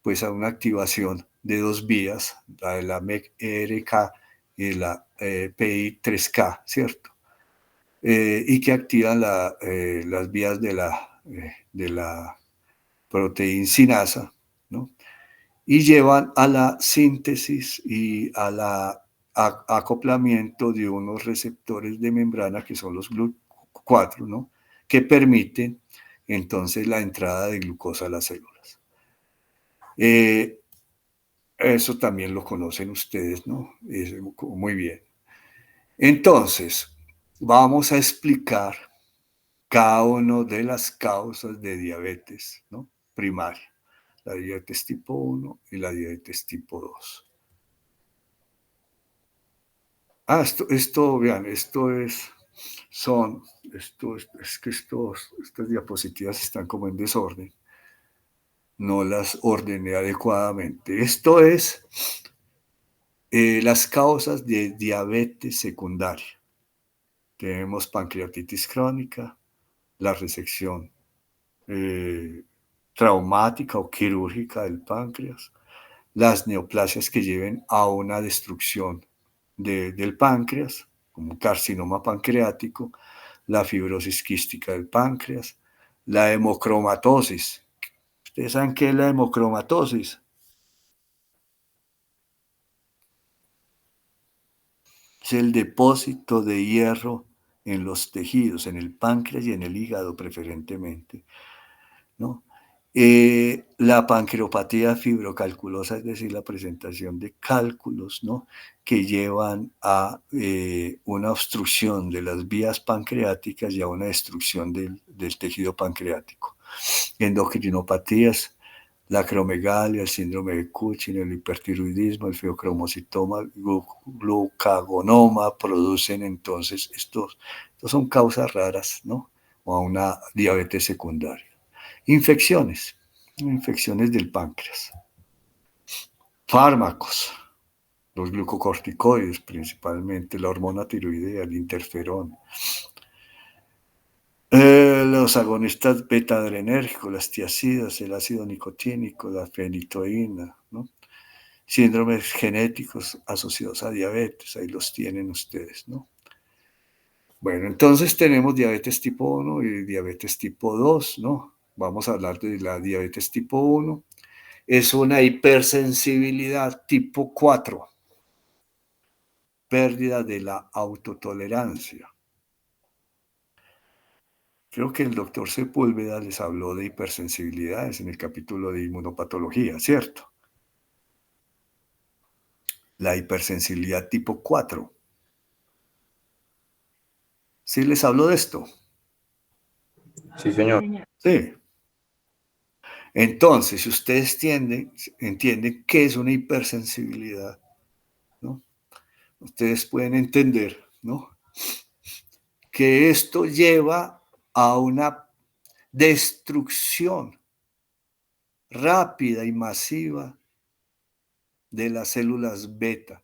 S1: pues, a una activación de dos vías, la de la MEC-ERK y la PI3K, ¿cierto? Y que activan las vías de la proteincinasa, ¿no? Y llevan a la síntesis y a la acoplamiento de unos receptores de membrana que son los GLUT4, ¿no? Que permiten entonces la entrada de glucosa a las células. Eso también lo conocen ustedes, ¿no? Muy bien. Entonces, vamos a explicar cada una de las causas de diabetes, ¿no? Primaria. La diabetes tipo 1 y la diabetes tipo 2. Vean, es que estas diapositivas están como en desorden. No las ordené adecuadamente. Esto es las causas de diabetes secundaria. Tenemos pancreatitis crónica, la resección traumática o quirúrgica del páncreas, las neoplasias que lleven a una destrucción del páncreas, como un carcinoma pancreático, la fibrosis quística del páncreas, la hemocromatosis. ¿Ustedes saben qué es la hemocromatosis? Es el depósito de hierro en los tejidos, en el páncreas y en el hígado preferentemente, ¿no? La pancreopatía fibrocalculosa, es decir, la presentación de cálculos, ¿no? Que llevan a una obstrucción de las vías pancreáticas y a una destrucción del tejido pancreático. Endocrinopatías, la acromegalia, el síndrome de Cushing, el hipertiroidismo, el feocromocitoma, el glucagonoma, producen entonces, estos son causas raras, ¿no? O a una diabetes secundaria. Infecciones del páncreas. Fármacos, los glucocorticoides principalmente, la hormona tiroidea, el interferón. Los agonistas beta-adrenérgicos, las tiazidas, el ácido nicotínico, la fenitoína, ¿no? Síndromes genéticos asociados a diabetes, ahí los tienen ustedes, ¿no? Bueno, entonces tenemos diabetes tipo 1 y diabetes tipo 2, ¿no? Vamos a hablar de la diabetes tipo 1. Es una hipersensibilidad tipo 4, pérdida de la autotolerancia. Creo que el doctor Sepúlveda les habló de hipersensibilidades en el capítulo de inmunopatología, ¿cierto? La hipersensibilidad tipo 4. ¿Sí les hablo de esto?
S2: Sí, señor.
S1: Sí. Entonces, si ustedes entienden qué es una hipersensibilidad, ¿no? Ustedes pueden entender, ¿no?, que esto lleva a una destrucción rápida y masiva de las células beta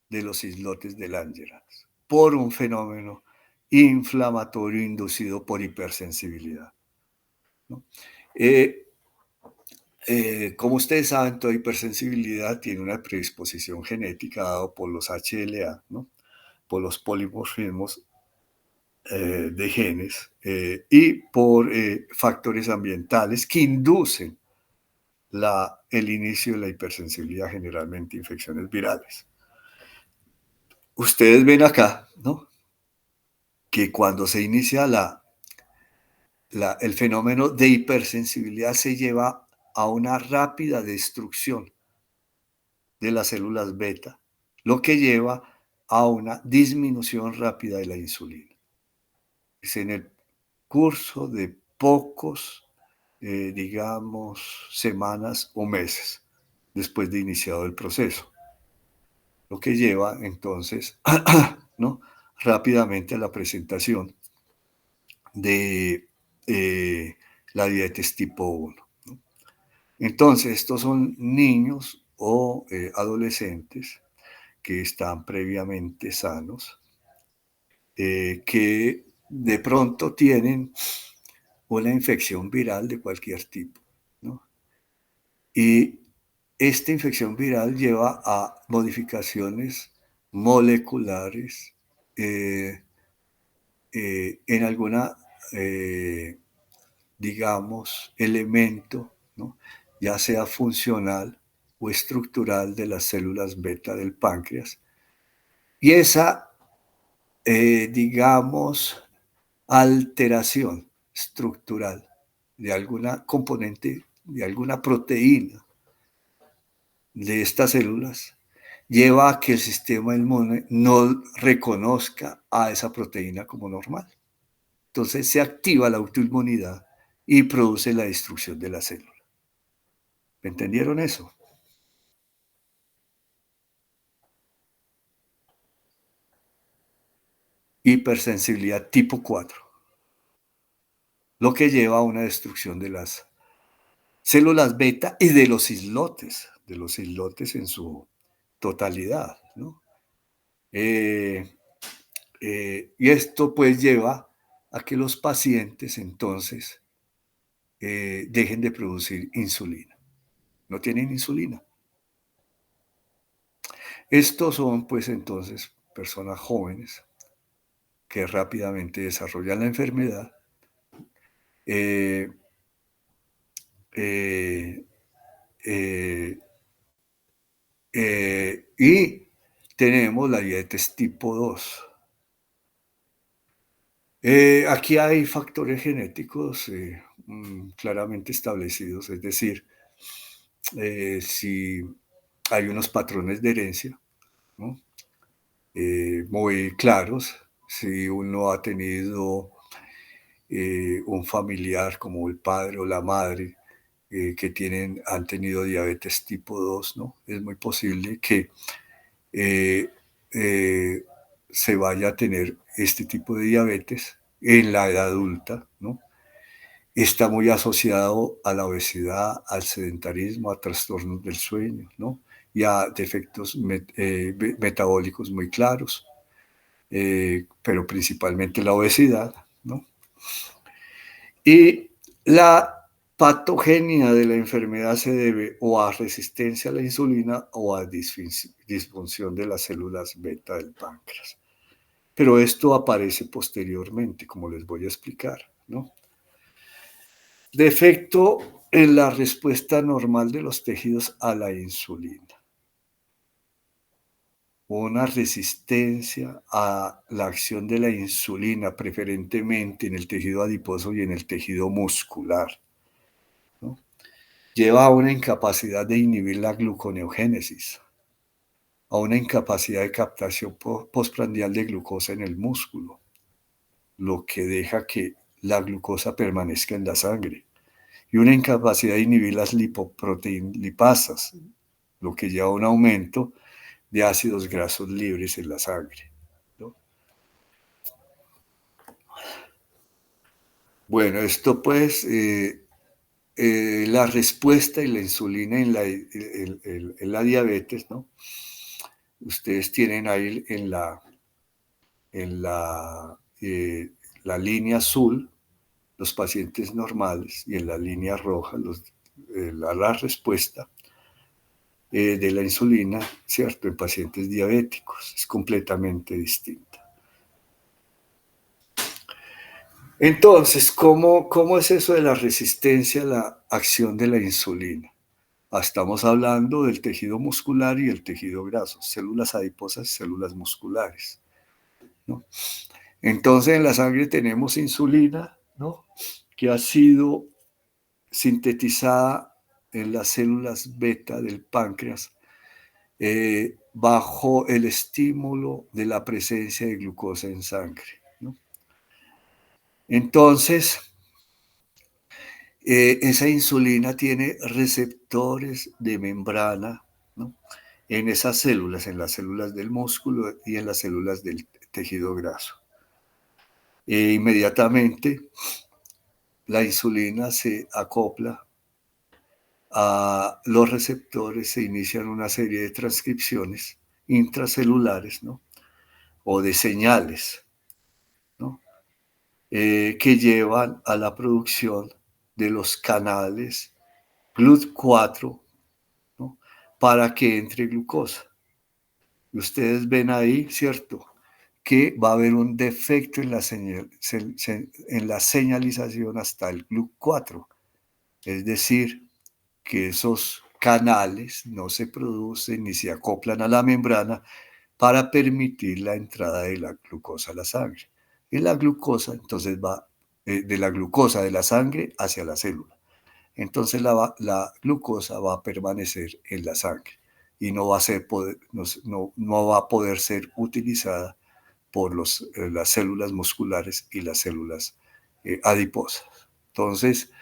S1: de los islotes de Langerhans por un fenómeno inflamatorio inducido por hipersensibilidad, ¿no? Como ustedes saben, toda hipersensibilidad tiene una predisposición genética dada por los HLA, ¿no?, por los polimorfismos de genes y por factores ambientales que inducen el inicio de la hipersensibilidad, generalmente infecciones virales. Ustedes ven acá, ¿no?, que cuando se inicia el fenómeno de hipersensibilidad se lleva a una rápida destrucción de las células beta, lo que lleva a una disminución rápida de la insulina. Es en el curso de pocos, digamos, semanas o meses después de iniciado el proceso, lo que lleva entonces, ¿no?, rápidamente a la presentación de la diabetes tipo 1, ¿no? Entonces, estos son niños o adolescentes que están previamente sanos, que de pronto tienen una infección viral de cualquier tipo, ¿no? Y esta infección viral lleva a modificaciones moleculares en alguna, digamos, elemento, ¿no?, ya sea funcional o estructural de las células beta del páncreas. Y esa, digamos, alteración estructural de alguna componente, de alguna proteína de estas células, lleva a que el sistema inmune no reconozca a esa proteína como normal. Entonces se activa la autoinmunidad y produce la destrucción de la célula. ¿Entendieron eso? Hipersensibilidad tipo 4, lo que lleva a una destrucción de las células beta y de los islotes en su totalidad, ¿no? Y esto pues lleva a que los pacientes entonces dejen de producir insulina. No tienen insulina. Estos son pues entonces personas jóvenes que rápidamente desarrollan la enfermedad, eh, eh, eh, y tenemos la diabetes tipo 2. Aquí hay factores genéticos claramente establecidos, es decir, si hay unos patrones de herencia, ¿no?, muy claros, si uno ha tenido un familiar como el padre o la madre que han tenido diabetes tipo 2, ¿no?, es muy posible que eh, eh, se vaya a tener este tipo de diabetes en la edad adulta, ¿no? Está muy asociado a la obesidad, al sedentarismo, a trastornos del sueño, ¿no?, y a defectos metabólicos muy claros, pero principalmente la obesidad, ¿no? Y la patogenia de la enfermedad se debe o a resistencia a la insulina o a disfunción de las células beta del páncreas. Pero esto aparece posteriormente, como les voy a explicar, ¿no? Defecto en la respuesta normal de los tejidos a la insulina. Una resistencia a la acción de la insulina, preferentemente en el tejido adiposo y en el tejido muscular, ¿no? Lleva a una incapacidad de inhibir la gluconeogénesis, a una incapacidad de captación postprandial de glucosa en el músculo, lo que deja que la glucosa permanezca en la sangre, y una incapacidad de inhibir las lipasas, lo que lleva a un aumento de ácidos grasos libres en la sangre, ¿no? Bueno, esto pues, la respuesta y la insulina en la diabetes, ¿no? Ustedes tienen ahí la línea azul los pacientes normales y en la línea roja la respuesta de la insulina, ¿cierto? En pacientes diabéticos es completamente distinta. Entonces, ¿cómo es eso de la resistencia a la acción de la insulina? Estamos hablando del tejido muscular y el tejido graso, células adiposas y células musculares, ¿no? Entonces, en la sangre tenemos insulina, ¿no? Que ha sido sintetizada en las células beta del páncreas bajo el estímulo de la presencia de glucosa en sangre, ¿no? Entonces, esa insulina tiene receptores de membrana, ¿no? En esas células, en las células del músculo y en las células del tejido graso. Inmediatamente la insulina se acopla a los receptores, se inician una serie de transcripciones intracelulares, ¿no? O de señales, ¿no? Que llevan a la producción de los canales GLUT4, ¿no? Para que entre glucosa. Y ustedes ven ahí, ¿cierto?, que va a haber un defecto en la señalización hasta el GLUT4. Es decir, que esos canales no se producen ni se acoplan a la membrana para permitir la entrada de la glucosa a la sangre. Y la glucosa entonces va de la glucosa de la sangre hacia la célula. Entonces la glucosa va a permanecer en la sangre y no va a poder ser utilizada por las células musculares y las células adiposas. Entonces,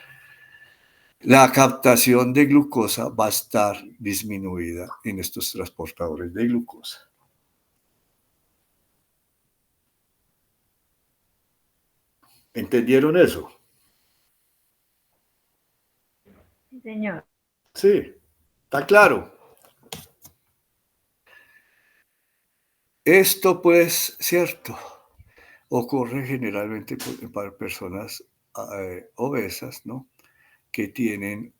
S1: la captación de glucosa va a estar disminuida en estos transportadores de glucosa. ¿Entendieron eso?
S3: Sí, señor.
S1: Sí, está claro. Esto, pues, cierto, ocurre generalmente para personas obesas, ¿no? Que tienen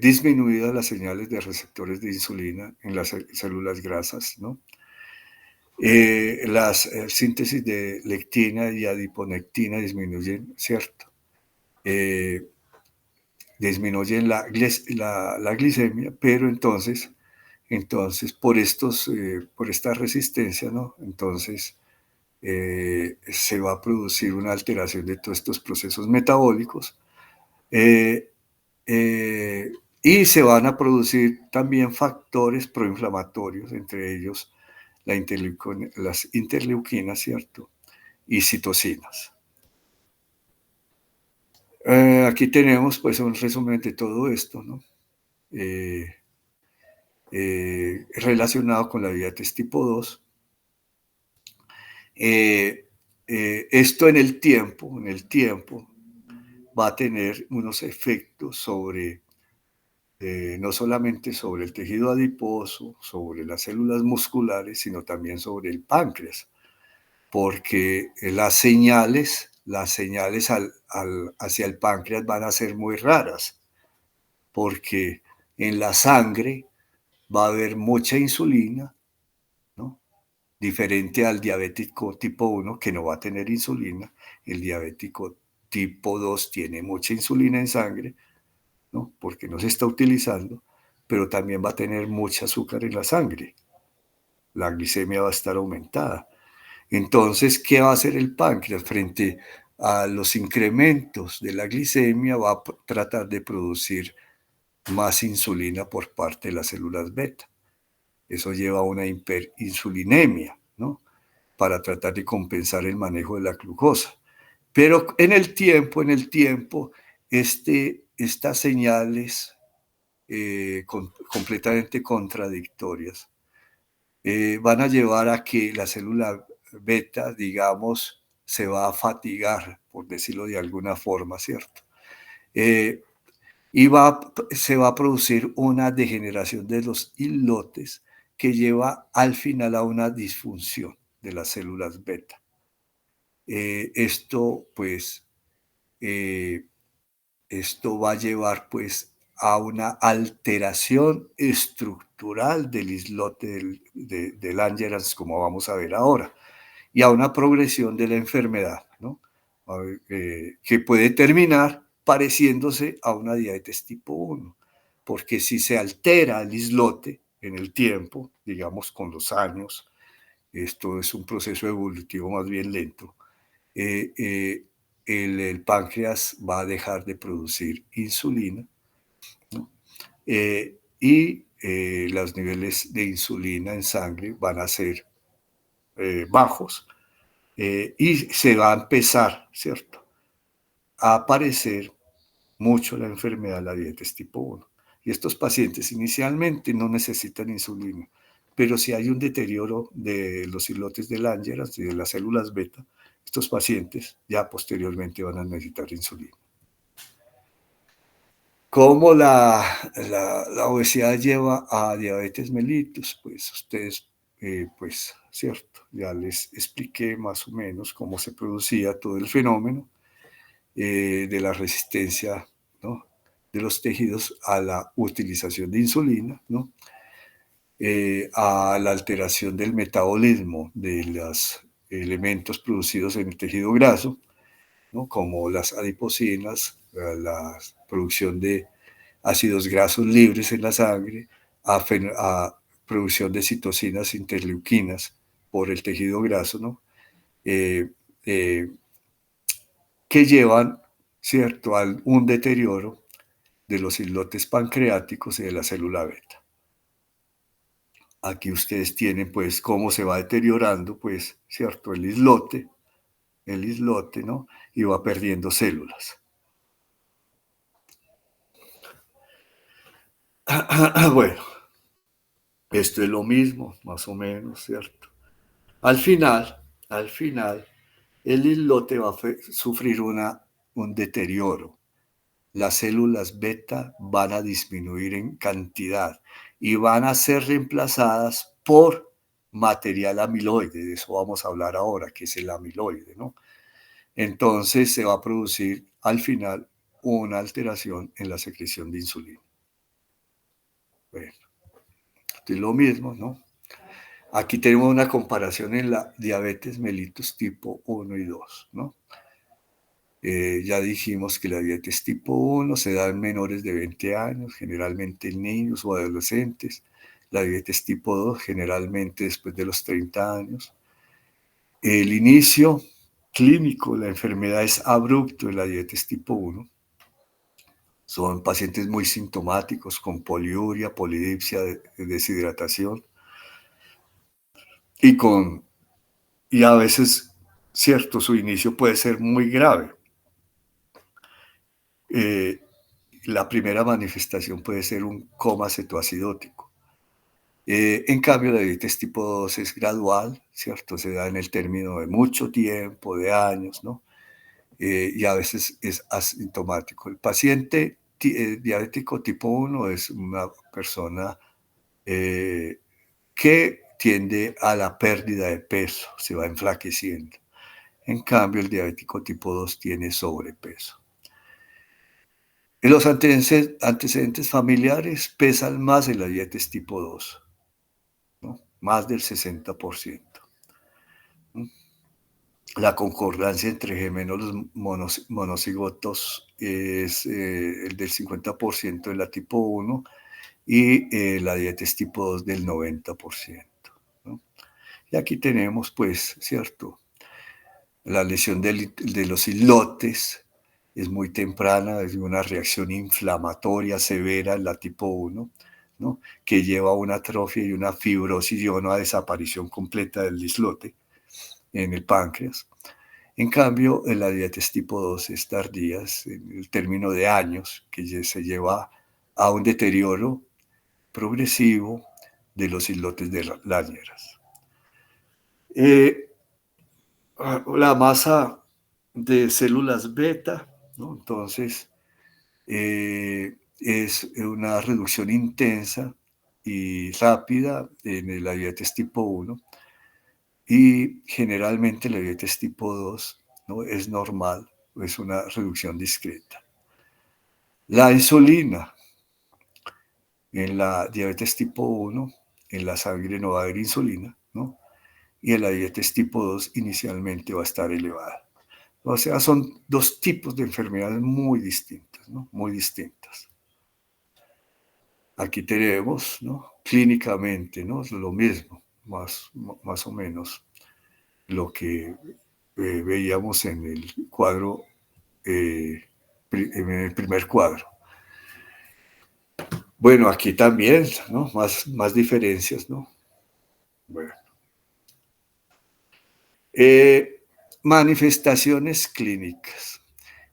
S1: disminuidas las señales de receptores de insulina en las células grasas, ¿no? Las síntesis de lectina y adiponectina disminuyen, ¿cierto? Disminuyen la glicemia, pero entonces por esta resistencia, ¿no? Entonces se va a producir una alteración de todos estos procesos metabólicos y se van a producir también factores proinflamatorios, entre ellos las interleuquinas, ¿cierto? Y citocinas. Aquí tenemos pues un resumen de todo esto, ¿no? Relacionado con la diabetes tipo 2. Esto en el tiempo va a tener unos efectos sobre, no solamente sobre el tejido adiposo, sobre las células musculares, sino también sobre el páncreas, porque las señales hacia el páncreas van a ser muy raras, porque en la sangre va a haber mucha insulina, ¿no? Diferente al diabético tipo 1, que no va a tener insulina. El diabético tipo 2 tiene mucha insulina en sangre, ¿no? Porque no se está utilizando, pero también va a tener mucho azúcar en la sangre. La glicemia va a estar aumentada. Entonces, ¿qué va a hacer el páncreas frente a los incrementos de la glicemia? Va a tratar de producir más insulina por parte de las células beta. Eso lleva a una hiperinsulinemia, ¿no? Para tratar de compensar el manejo de la glucosa. Pero en el tiempo, estas señales completamente contradictorias van a llevar a que la célula beta, digamos, se va a fatigar, por decirlo de alguna forma, ¿cierto? Y se va a producir una degeneración de los islotes que lleva al final a una disfunción de las células beta. Esto va a llevar pues a una alteración estructural del islote del Langerhans, como vamos a ver ahora, y a una progresión de la enfermedad, ¿no? Que puede terminar pareciéndose a una diabetes tipo 1, porque si se altera el islote en el tiempo, digamos con los años, esto es un proceso evolutivo más bien lento, el páncreas va a dejar de producir insulina, ¿no? Y los niveles de insulina en sangre van a ser bajos, y se va a empezar, ¿cierto?, a aparecer mucho la enfermedad de la diabetes tipo 1. Y estos pacientes inicialmente no necesitan insulina, pero si hay un deterioro de los islotes de Langerhans y de las células beta, estos pacientes ya posteriormente van a necesitar insulina. ¿Cómo la obesidad lleva a diabetes mellitus? Pues ustedes, cierto, ya les expliqué más o menos cómo se producía todo el fenómeno de la resistencia, ¿no?, de los tejidos a la utilización de insulina, ¿no?, a la alteración del metabolismo de los elementos producidos en el tejido graso, ¿no?, como las adipocinas, la producción de ácidos grasos libres en la sangre, a producción de citocinas interleuquinas por el tejido graso, ¿no?, que llevan, ¿cierto?, a un deterioro de los islotes pancreáticos y de la célula beta. Aquí ustedes tienen, pues, cómo se va deteriorando, pues, ¿cierto?, el islote, ¿no?, y va perdiendo células. Bueno, esto es lo mismo, más o menos, ¿cierto? Al final, el islote va a sufrir un deterioro. Las células beta van a disminuir en cantidad y van a ser reemplazadas por material amiloide. De eso vamos a hablar ahora, que es el amiloide, ¿no? Entonces se va a producir al final una alteración en la secreción de insulina. Bueno, esto es lo mismo, ¿no? Aquí tenemos una comparación en la diabetes mellitus tipo 1 y 2, ¿no? Ya dijimos que la diabetes tipo 1 se da en menores de 20 años, generalmente en niños o adolescentes. La diabetes tipo 2 generalmente después de los 30 años. El inicio clínico, la enfermedad es abrupto en la diabetes tipo 1. Son pacientes muy sintomáticos con poliuria, polidipsia, deshidratación y a veces, cierto, su inicio puede ser muy grave. La primera manifestación puede ser un coma cetoacidótico. En cambio, la diabetes tipo 2 es gradual, ¿cierto? Se da en el término de mucho tiempo, de años, ¿no? Y a veces es asintomático. El paciente diabético tipo 1 es una persona que tiende a la pérdida de peso, se va enflaqueciendo. En cambio, el diabético tipo 2 tiene sobrepeso. Y los antecedentes familiares pesan más en la diabetes tipo 2, ¿no?, más del 60%. La concordancia entre gemelos monocigotos es el del 50% en la tipo 1 y la diabetes tipo 2 del 90%, ¿no? Y aquí tenemos, pues, ¿cierto?, la lesión de los islotes es muy temprana, es una reacción inflamatoria severa en la tipo 1, ¿no? Que lleva a una atrofia y una fibrosis y una desaparición completa del islote en el páncreas. En cambio, en la diabetes tipo 2 es tardía, en el término de años, que se lleva a un deterioro progresivo de los islotes de Langerhans. La masa de células beta, ¿no? Entonces, es una reducción intensa y rápida en la diabetes tipo 1 y generalmente la diabetes tipo 2, ¿no? Es normal, es una reducción discreta. La insulina en la diabetes tipo 1, en la sangre no va a haber insulina, ¿no? Y en la diabetes tipo 2 inicialmente va a estar elevada. O sea, son dos tipos de enfermedades muy distintas, ¿no? Muy distintas. Aquí tenemos, ¿no? Clínicamente, ¿no? Es lo mismo, más o menos lo que veíamos en el cuadro, en el primer cuadro. Bueno, aquí también, ¿no? Más diferencias, ¿no? Bueno. Manifestaciones clínicas.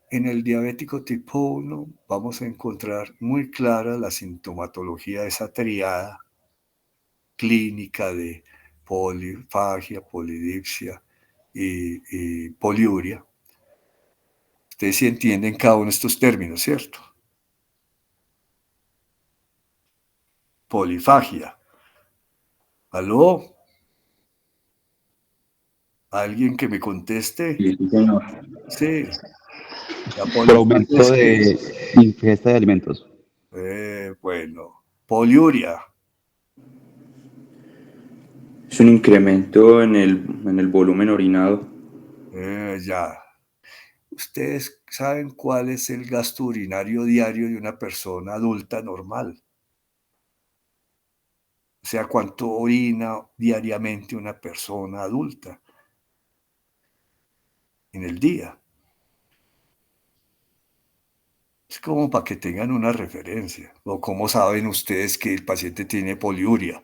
S1: En el diabético tipo 1 vamos a encontrar muy clara la sintomatología de esa triada clínica de polifagia, polidipsia y poliuria. Ustedes sí entienden cada uno de estos términos, ¿cierto? Polifagia. ¿Aló? ¿Alguien que me conteste?
S2: Sí, sí, señor.
S1: Sí. La
S6: Por
S1: polifagia
S6: aumento
S1: es que,
S6: de ingesta de alimentos.
S1: bueno, poliuria.
S2: Es un incremento en el volumen orinado.
S1: Ya. ¿Ustedes saben cuál es el gasto urinario diario de una persona adulta normal? O sea, ¿cuánto orina diariamente una persona adulta en el día? Es como para que tengan una referencia. ¿O cómo saben ustedes que el paciente tiene poliuria?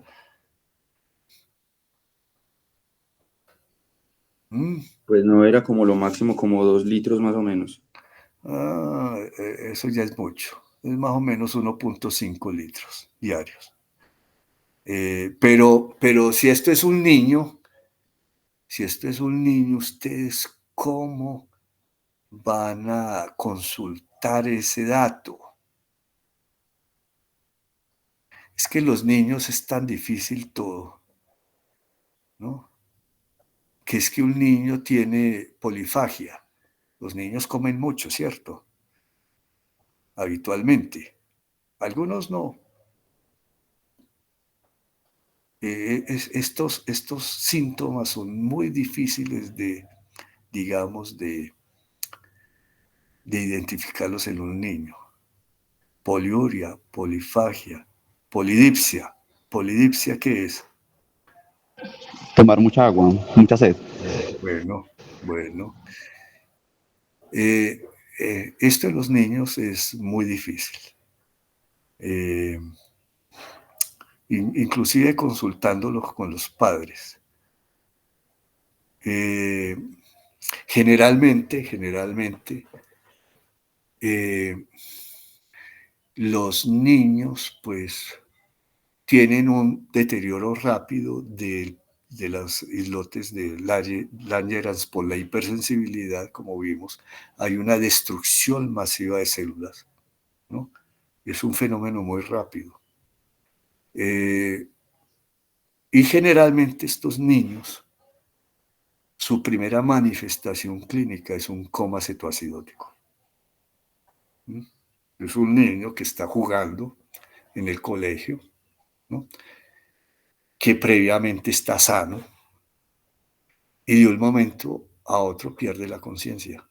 S1: ¿Mm?
S2: Pues no era como lo máximo, como 2 litros más o menos.
S1: Eso ya es mucho. Es más o menos 1.5 litros diarios. Pero si esto es un niño, ¿ustedes cómo van a consultar ese dato? Es que los niños es tan difícil todo, ¿no? Que es que un niño tiene polifagia. Los niños comen mucho, ¿cierto? Habitualmente. Algunos no. Estos síntomas son muy difíciles digamos, de identificarlos en un niño. Poliuria, polifagia, polidipsia. ¿Polidipsia qué es?
S6: Tomar mucha agua, mucha sed.
S1: Bueno. Esto en los niños es muy difícil. Inclusive consultándolo con los padres. Generalmente, los niños pues tienen un deterioro rápido de los islotes de Langerhans por la hipersensibilidad, como vimos. Hay una destrucción masiva de células, ¿no? Es un fenómeno muy rápido. Y generalmente estos niños, su primera manifestación clínica es un coma cetoacidótico. Es un niño que está jugando en el colegio, ¿no? Que previamente está sano y de un momento a otro pierde la conciencia.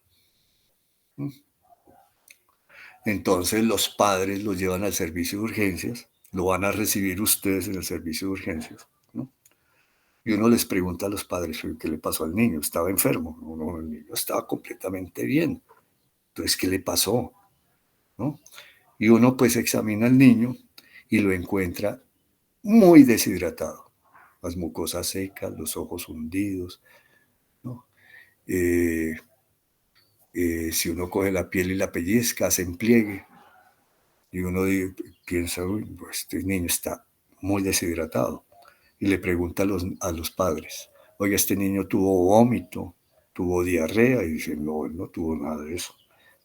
S1: Entonces los padres lo llevan al servicio de urgencias, lo van a recibir ustedes en el servicio de urgencias, ¿no? Y uno les pregunta a los padres, ¿qué le pasó al niño? ¿Estaba enfermo? No, el niño estaba completamente bien. Entonces, ¿qué le pasó? ¿No? Y uno pues examina al niño y lo encuentra muy deshidratado, las mucosas secas, los ojos hundidos, ¿no? Si uno coge la piel y la pellizca, hacen pliegue, y uno piensa, uy, pues este niño está muy deshidratado, y le pregunta a los padres, oye, este niño tuvo vómito, tuvo diarrea, y dicen, no, él no tuvo nada de eso,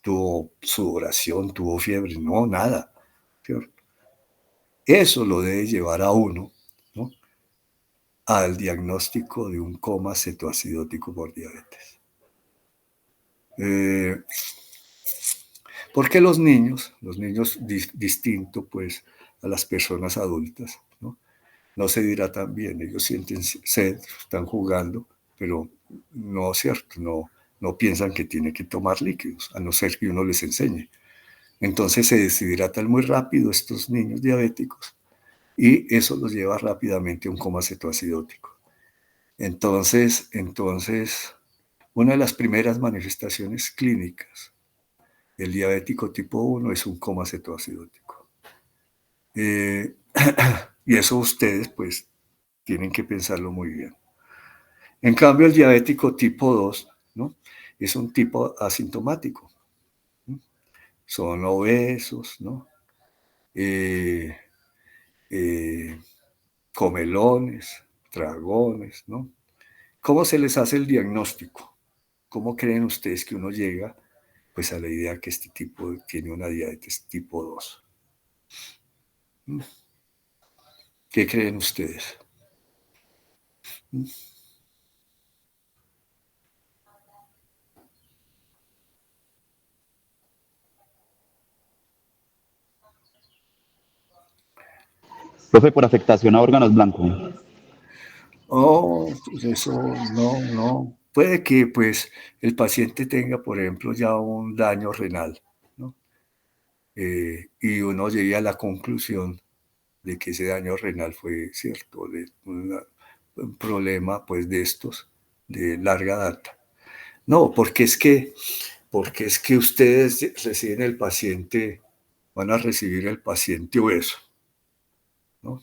S1: tuvo sudoración, tuvo fiebre, no, nada, ¿cierto? Eso lo debe llevar a uno, ¿no?, al diagnóstico de un coma cetoacidótico por diabetes. Porque los niños distinto pues a las personas adultas, no se hidratan bien, ellos sienten sed, están jugando, pero no es cierto, no piensan que tienen que tomar líquidos, a no ser que uno les enseñe. Entonces se deshidratan muy rápido estos niños diabéticos y eso los lleva rápidamente a un coma cetoacidótico. Entonces, una de las primeras manifestaciones clínicas del diabético tipo 1 es un coma cetoacidótico. Y eso ustedes pues tienen que pensarlo muy bien. En cambio, el diabético tipo 2, ¿no?, es un tipo asintomático. Son obesos, ¿no?, comelones, tragones, ¿no? ¿Cómo se les hace el diagnóstico? ¿Cómo creen ustedes que uno llega pues a la idea que este tipo tiene una diabetes tipo 2? ¿Qué creen ustedes?
S6: Profe, por afectación a órganos blancos.
S1: Oh, pues eso no. Puede que pues el paciente tenga, por ejemplo, ya un daño renal, ¿no? Y uno llegue a la conclusión de que ese daño renal fue cierto, de un problema pues de estos de larga data. No, porque es que ustedes reciben el paciente, van a recibir el paciente obeso, ¿no?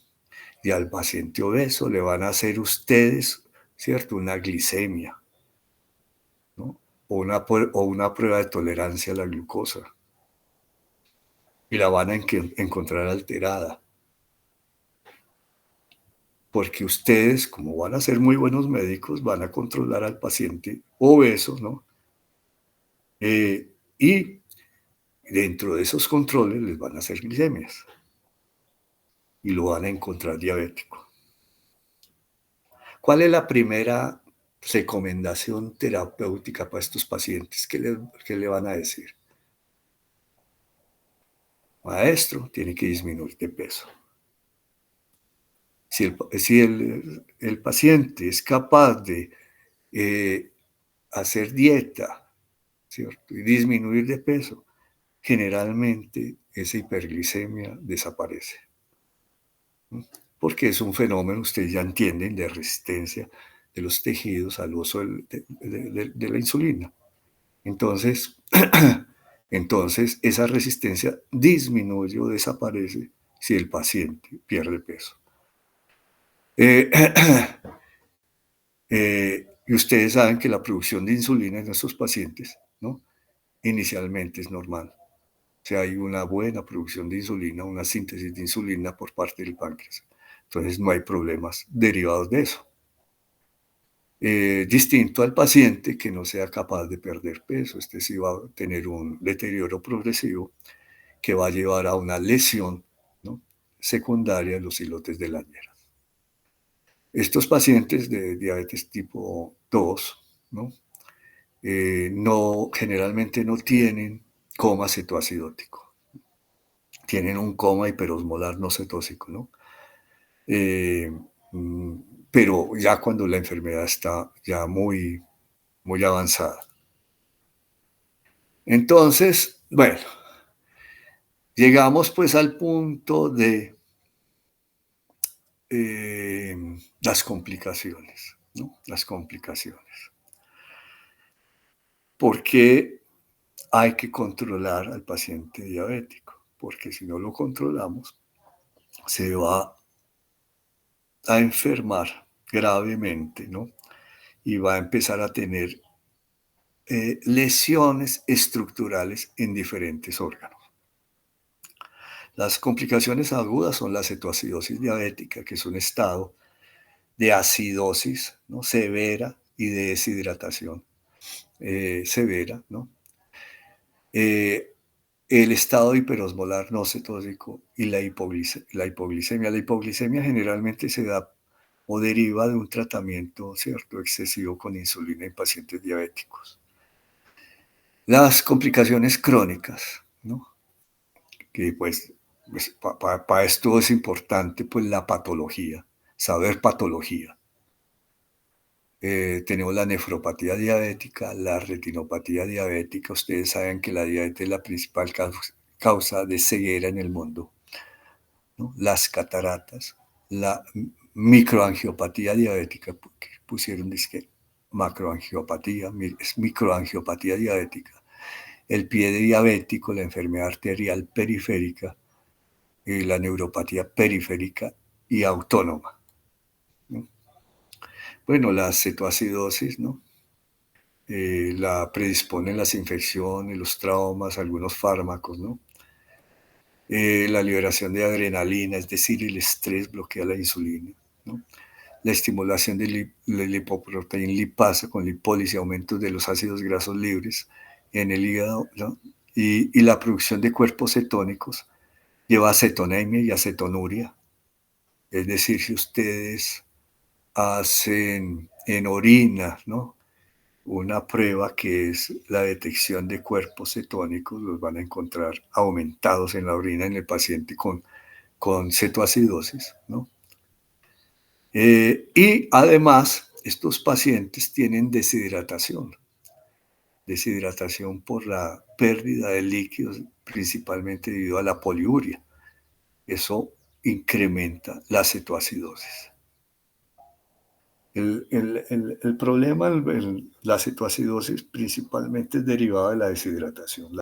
S1: Y al paciente obeso le van a hacer ustedes, ¿cierto?, una glicemia, ¿no?, o una prueba de tolerancia a la glucosa. Y la van a encontrar alterada. Porque ustedes, como van a ser muy buenos médicos, van a controlar al paciente obeso, ¿no? Y dentro de esos controles les van a hacer glicemias. Y lo van a encontrar diabético. ¿Cuál es la primera recomendación terapéutica para estos pacientes? ¿Qué le van a decir? Maestro, tiene que disminuir de peso. Si el paciente es capaz de hacer dieta, ¿cierto?, y disminuir de peso, generalmente esa hiperglicemia desaparece. Porque es un fenómeno, ustedes ya entienden, de resistencia de los tejidos al uso de la insulina. Entonces, esa resistencia disminuye o desaparece si el paciente pierde peso. Y ustedes saben que la producción de insulina en estos pacientes, ¿no?, inicialmente es normal. O sea, hay una buena producción de insulina, una síntesis de insulina por parte del páncreas. Entonces no hay problemas derivados de eso. Distinto al paciente que no sea capaz de perder peso. Este sí va a tener un deterioro progresivo que va a llevar a una lesión, ¿no?, secundaria de los islotes de Langerhans. Estos pacientes de diabetes tipo 2, ¿no?, generalmente no tienen coma cetoacidótico. Tienen un coma hiperosmolar no cetósico, ¿no? Pero ya cuando la enfermedad está ya muy, muy avanzada. Entonces, bueno, llegamos pues al punto de las complicaciones, ¿no? Las complicaciones. Porque hay que controlar al paciente diabético, porque si no lo controlamos, se va a enfermar gravemente, ¿no? Y va a empezar a tener lesiones estructurales en diferentes órganos. Las complicaciones agudas son la cetoacidosis diabética, que es un estado de acidosis, ¿no?, severa y de deshidratación severa, ¿no? El estado hiperosmolar no cetósico y la hipoglicemia. La hipoglicemia generalmente se da o deriva de un tratamiento, ¿cierto?, excesivo con insulina en pacientes diabéticos. Las complicaciones crónicas, ¿no?, que pues para esto es importante pues la patología, saber patología. Tenemos la nefropatía diabética, la retinopatía diabética. Ustedes saben que la diabetes es la principal causa de ceguera en el mundo, ¿no? Las cataratas, la microangiopatía diabética, porque pusieron disque macroangiopatía, es microangiopatía diabética, el pie diabético, la enfermedad arterial periférica, la neuropatía periférica y autónoma, ¿no? Bueno, la cetoacidosis, ¿no? La predisponen las infecciones, los traumas, algunos fármacos, ¿no? La liberación de adrenalina, es decir, el estrés bloquea la insulina, ¿no? La estimulación de la lipoproteína lipasa con lipólisis, aumentos de los ácidos grasos libres en el hígado, ¿no? Y la producción de cuerpos cetónicos lleva a cetonemia y acetonuria. Es decir, si ustedes hacen en orina, ¿no?, una prueba que es la detección de cuerpos cetónicos, los van a encontrar aumentados en la orina en el paciente con cetoacidosis, ¿no? Y además, estos pacientes tienen deshidratación por la pérdida de líquidos, principalmente debido a la poliuria. Eso incrementa la cetoacidosis. El problema, la cetoacidosis, principalmente es derivado de la deshidratación.